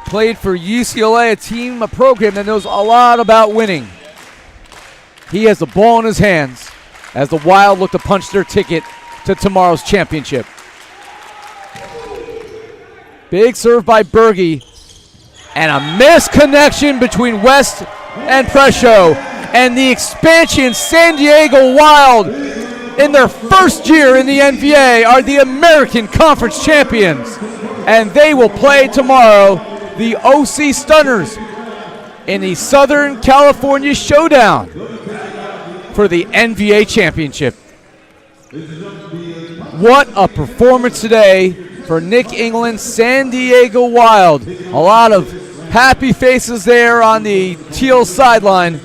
played for UCLA, a program that knows a lot about winning. He has the ball in his hands as the Wild look to punch their ticket to tomorrow's championship. Big serve by Berge, and a misconnection between West and Presho. And the expansion San Diego Wild, in their first year in the NVA, are the American Conference champions. And they will play tomorrow the OC Stunners in the Southern California Showdown for the NVA championship. What a performance today for Nick England's San Diego Wild. A lot of happy faces there on the teal sideline.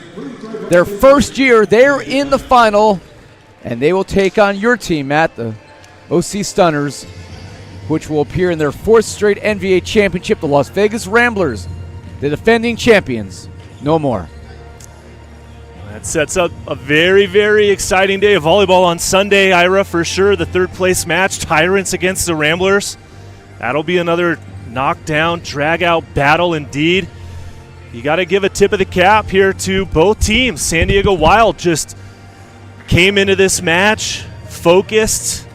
Their first year, they're in the final, and they will take on your team, Matt, the OC Stunners, which will appear in their 4th straight NVA championship, the Las Vegas Ramblers, the defending champions. No more. That sets up a very, very exciting day of volleyball on Sunday, Ira, for sure. The 3rd place match, Tyrants against the Ramblers. That'll be another knockdown, drag-out battle indeed. You got to give a tip of the cap here to both teams. San Diego Wild just came into this match focused,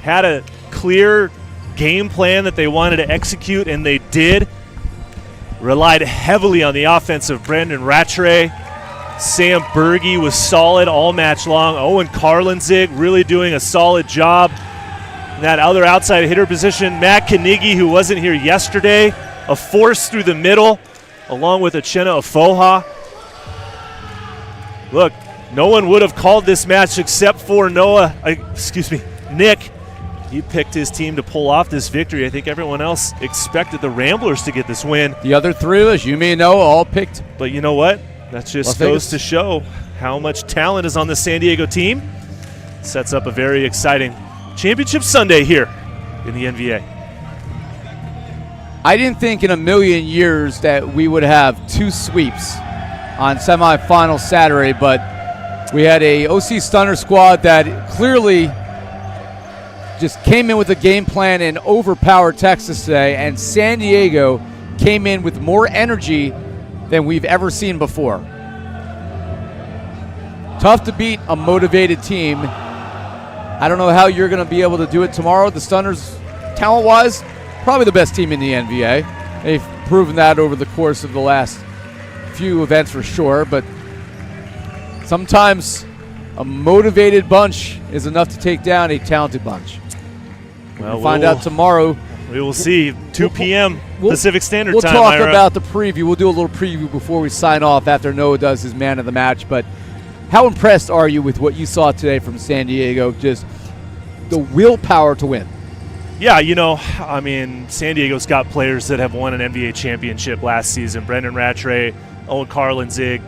had a clear game plan that they wanted to execute, and they did. Relied heavily on the offense of Brandon Rattray. Sam Berge was solid all match long. Owen Karlenzig really doing a solid job. In that other outside hitter position, Matt Knigge, who wasn't here yesterday, a force through the middle, along with Uchenna Afoha. Look, no one would have called this match except for Nick. He picked his team to pull off this victory. I think everyone else expected the Ramblers to get this win. The other 3 of us, you may know, all picked. But you know what? That just goes to show how much talent is on the San Diego team. Sets up a very exciting championship Sunday here in the NVA. I didn't think in a million years that we would have 2 sweeps on semifinal Saturday, but we had a OC Stunner squad that clearly just came in with a game plan and overpowered Texas today, and San Diego came in with more energy than we've ever seen before. Tough to beat a motivated team. I don't know how you're going to be able to do it tomorrow. The Stunners, talent-wise, probably the best team in the NVA. They've proven that over the course of the last few events for sure, but sometimes a motivated bunch is enough to take down a talented bunch. We'll find out tomorrow. We will see. 2 p.m. Pacific Standard Time. We'll talk about the preview. We'll do a little preview before we sign off after Noah does his man of the match. But how impressed are you with what you saw today from San Diego? Just the willpower to win. Yeah, San Diego's got players that have won an NBA championship last season. Brendan Rattray, Owen Karlenzig,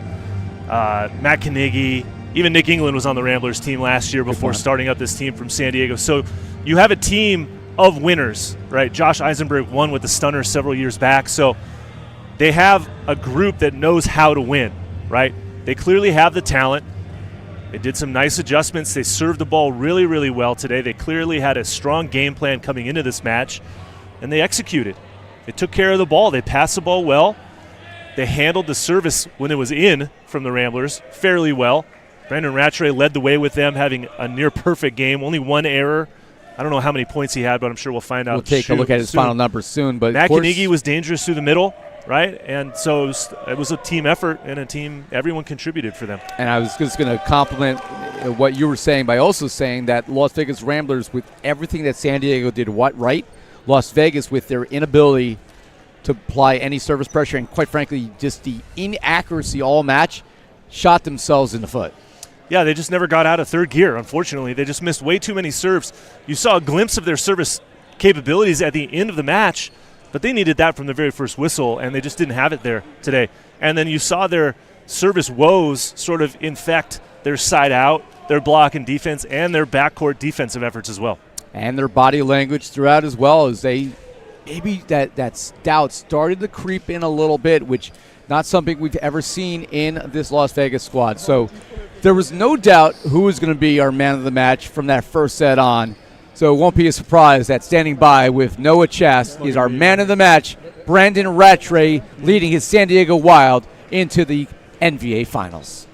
Matt Knigge, even Nick England was on the Ramblers team last year before starting up this team from San Diego. So you have a team of winners, right? Josh Eisenberg won with the Stunners several years back. So they have a group that knows how to win, right? They clearly have the talent. They did some nice adjustments. They served the ball really, really well today. They clearly had a strong game plan coming into this match, and they executed. They took care of the ball. They passed the ball well. They handled the service when it was in from the Ramblers fairly well. Brandon Rattray led the way with them, having a near-perfect game. Only one error. I don't know how many points he had, but I'm sure we'll find out. We'll take a look at his final numbers soon. But Matt Carnegie was dangerous through the middle, right? And so it was a team effort and a team. Everyone contributed for them. And I was just going to compliment what you were saying by also saying that Las Vegas Ramblers, with everything that San Diego did right, Las Vegas, with their inability to apply any service pressure and, quite frankly, just the inaccuracy all match, shot themselves in the foot. Yeah, they just never got out of third gear, unfortunately. They just missed way too many serves. You saw a glimpse of their service capabilities at the end of the match, but they needed that from the very first whistle, and they just didn't have it there today. And then you saw their service woes sort of infect their side out, their block and defense, and their backcourt defensive efforts as well. And their body language throughout as well, as they maybe that doubt started to creep in a little bit, which not something we've ever seen in this Las Vegas squad. So there was no doubt who was going to be our man of the match from that first set on. So it won't be a surprise that standing by with Noah Chast is our man of the match, Brandon Rattray, leading his San Diego Wild into the NVA Finals.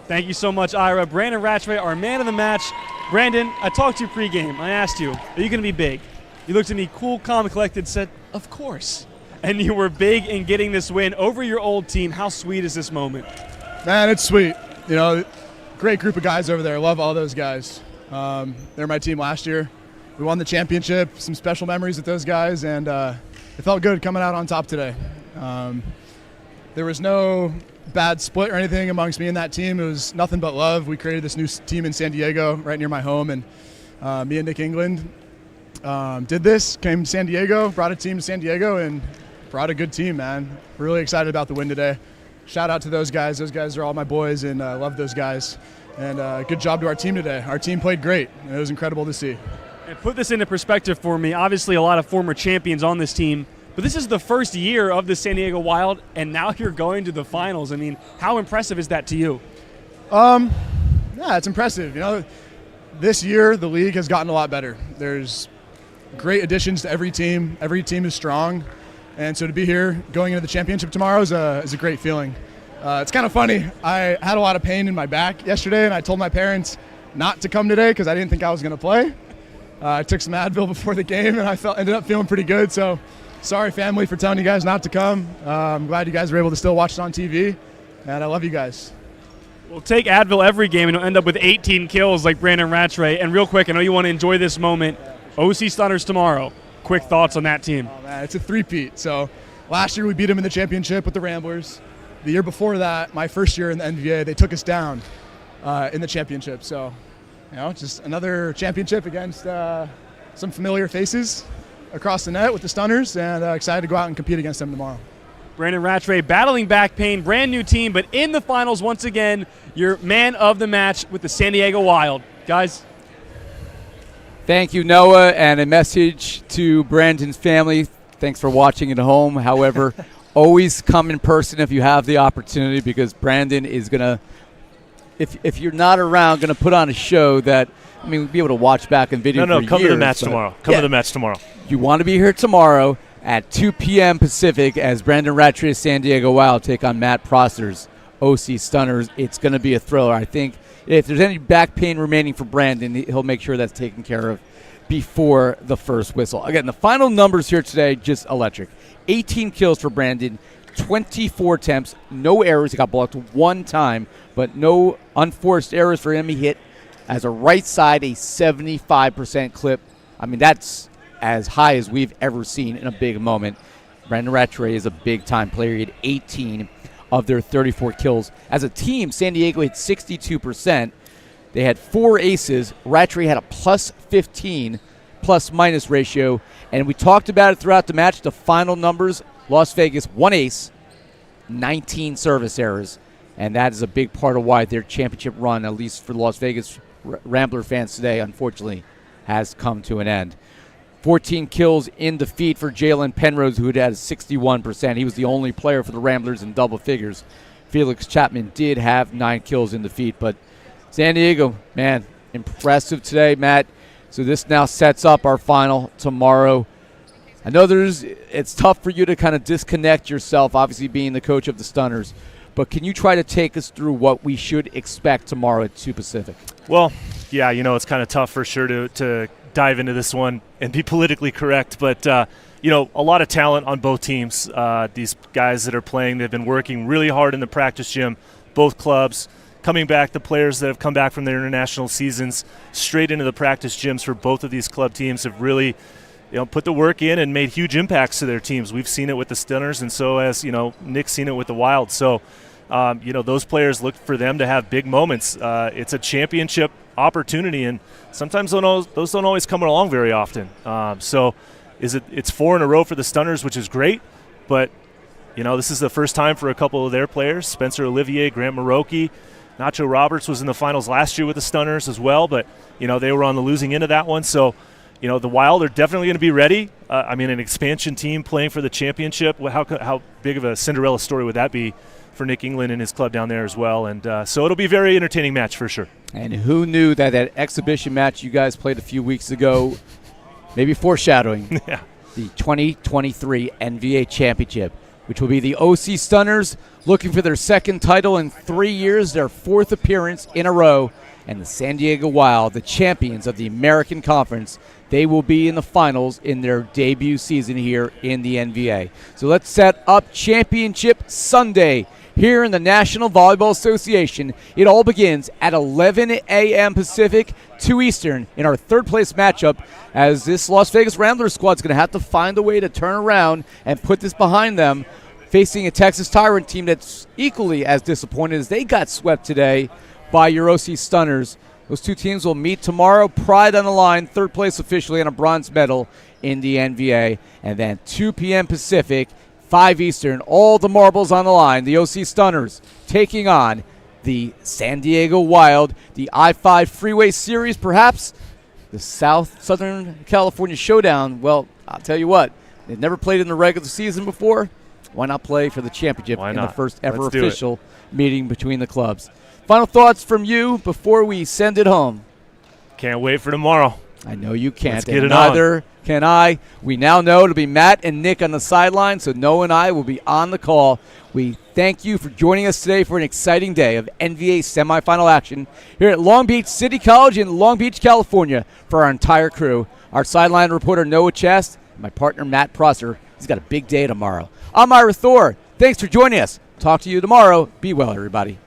Thank you so much, Ira. Brandon Rattray, our man of the match. Brandon, I talked to you pregame. I asked you, are you going to be big? You looked at me cool, calm, and collected, said, of course. And you were big in getting this win over your old team. How sweet is this moment? Man, it's sweet. You know, great group of guys over there. Love all those guys. They're my team last year. We won the championship, some special memories with those guys, and it felt good coming out on top today. There was no bad split or anything amongst me and that team. It was nothing but love. We created this new team in San Diego right near my home, and me and Nick England did this, came to San Diego, brought a team to San Diego, and brought a good team, man. Really excited about the win today. Shout out to those guys. Those guys are all my boys, and I love those guys. And good job to our team today. Our team played great, and it was incredible to see. And put this into perspective for me. Obviously, a lot of former champions on this team, but this is the first year of the San Diego Wild, and now you're going to the finals. I mean, how impressive is that to you? Yeah, it's impressive. You know, this year the league has gotten a lot better. There's great additions to every team. Every team is strong. And so to be here going into the championship tomorrow is a great feeling. It's kind of funny. I had a lot of pain in my back yesterday, and I told my parents not to come today because I didn't think I was going to play. I took some Advil before the game, and I ended up feeling pretty good. So sorry, family, for telling you guys not to come. I'm glad you guys were able to still watch it on TV, and I love you guys. Well, take Advil every game, and you'll end up with 18 kills like Brandon Rattray. And real quick, I know you want to enjoy this moment. OC Stunners tomorrow. Quick thoughts on that team. Oh, man, it's a three-peat. So last year we beat them in the championship with the Ramblers. The year before that, my first year in the NVA, they took us down in the championship. So, you know, just another championship against some familiar faces across the net with the Stunners, and excited to go out and compete against them tomorrow. Brandon Rattray battling back pain, brand new team, but in the finals once again, your man of the match with the San Diego Wild. Guys. Thank you, Noah, and a message to Brandon's family. Thanks for watching at home. However, always come in person if you have the opportunity, because Brandon is going to, if you're not around, going to put on a show that, I mean, we'll be able to watch back in video for come years, to the match tomorrow. Come to the match tomorrow. You want to be here tomorrow at 2 p.m. Pacific as Brandon Rattray's San Diego Wild take on Matt Prosser's OC Stunners. It's going to be a thriller. I think if there's any back pain remaining for Brandon, he'll make sure that's taken care of before the first whistle. Again, the final numbers here today, just electric. 18 kills for Brandon, 24 attempts, no errors. He got blocked one time, but no unforced errors for him. He hit as a right side a 75% clip. I mean, that's as high as we've ever seen in a big moment. Brandon Rattray is a big-time player. He had 18 of their 34 kills. As a team, San Diego hit 62%. They had 4 aces. Rattray had a plus 15 plus-minus ratio. And we talked about it throughout the match. The final numbers, Las Vegas, 1 ace, 19 service errors. And that is a big part of why their championship run, at least for the Las Vegas Rambler fans today, unfortunately, has come to an end. 14 kills in defeat for Jalen Penrose, who had 61%. He was the only player for the Ramblers in double figures. Felix Chapman did have 9 kills in defeat, but San Diego, man, impressive today, Matt. So this now sets up our final tomorrow. I know it's tough for you to kind of disconnect yourself, obviously being the coach of the Stunners, but can you try to take us through what we should expect tomorrow at 2 Pacific? Well, yeah, it's kind of tough for sure to dive into this one and be politically correct, but a lot of talent on both teams. These guys that are playing, they've been working really hard in the practice gym, both clubs. Coming back, the players that have come back from their international seasons straight into the practice gyms for both of these club teams have really put the work in and made huge impacts to their teams. We've seen it with the Stunners, and so has Nick's seen it with the Wild. So those players look for them to have big moments. It's a championship opportunity, and sometimes those don't always come along very often. It's 4 in a row for the Stunners, which is great, but this is the first time for a couple of their players, Spencer Olivier, Grant Maroki. Nacho Roberts was in the finals last year with the Stunners as well, but they were on the losing end of that one. So the Wild are definitely going to be ready. An expansion team playing for the championship, how big of a Cinderella story would that be for Nick England and his club down there as well? And so it'll be a very entertaining match for sure. And who knew that exhibition match you guys played a few weeks ago, maybe foreshadowing yeah. the 2023 NVA Championship, which will be the OC Stunners looking for their second title in 3 years, their 4th appearance in a row, and the San Diego Wild, the champions of the American Conference. They will be in the finals in their debut season here in the NVA. So let's set up Championship Sunday here in the National Volleyball Association. It all begins at 11 a.m. Pacific, 2 Eastern, in our third-place matchup, as this Las Vegas Ramblers squad is going to have to find a way to turn around and put this behind them, facing a Texas Tyrant team that's equally as disappointed as they got swept today by your OC Stunners. Those two teams will meet tomorrow. Pride on the line, third place officially, and a bronze medal in the NVA. And then 2 p.m. Pacific, 5 Eastern, all the marbles on the line. The OC Stunners taking on the San Diego Wild, the I-5 Freeway Series, perhaps the Southern California Showdown. Well, I'll tell you what, they've never played in the regular season before. Why not play for the championship in the first ever official meeting between the clubs? Final thoughts from you before we send it home. Can't wait for tomorrow. I know you can't. Let's get it neither can I. We now know it'll be Matt and Nick on the sideline, so Noah and I will be on the call. We thank you for joining us today for an exciting day of NVA semifinal action here at Long Beach City College in Long Beach, California for our entire crew. Our sideline reporter Noah Chest, and my partner Matt Prosser. He's got a big day tomorrow. I'm Ira Thor. Thanks for joining us. Talk to you tomorrow. Be well, everybody.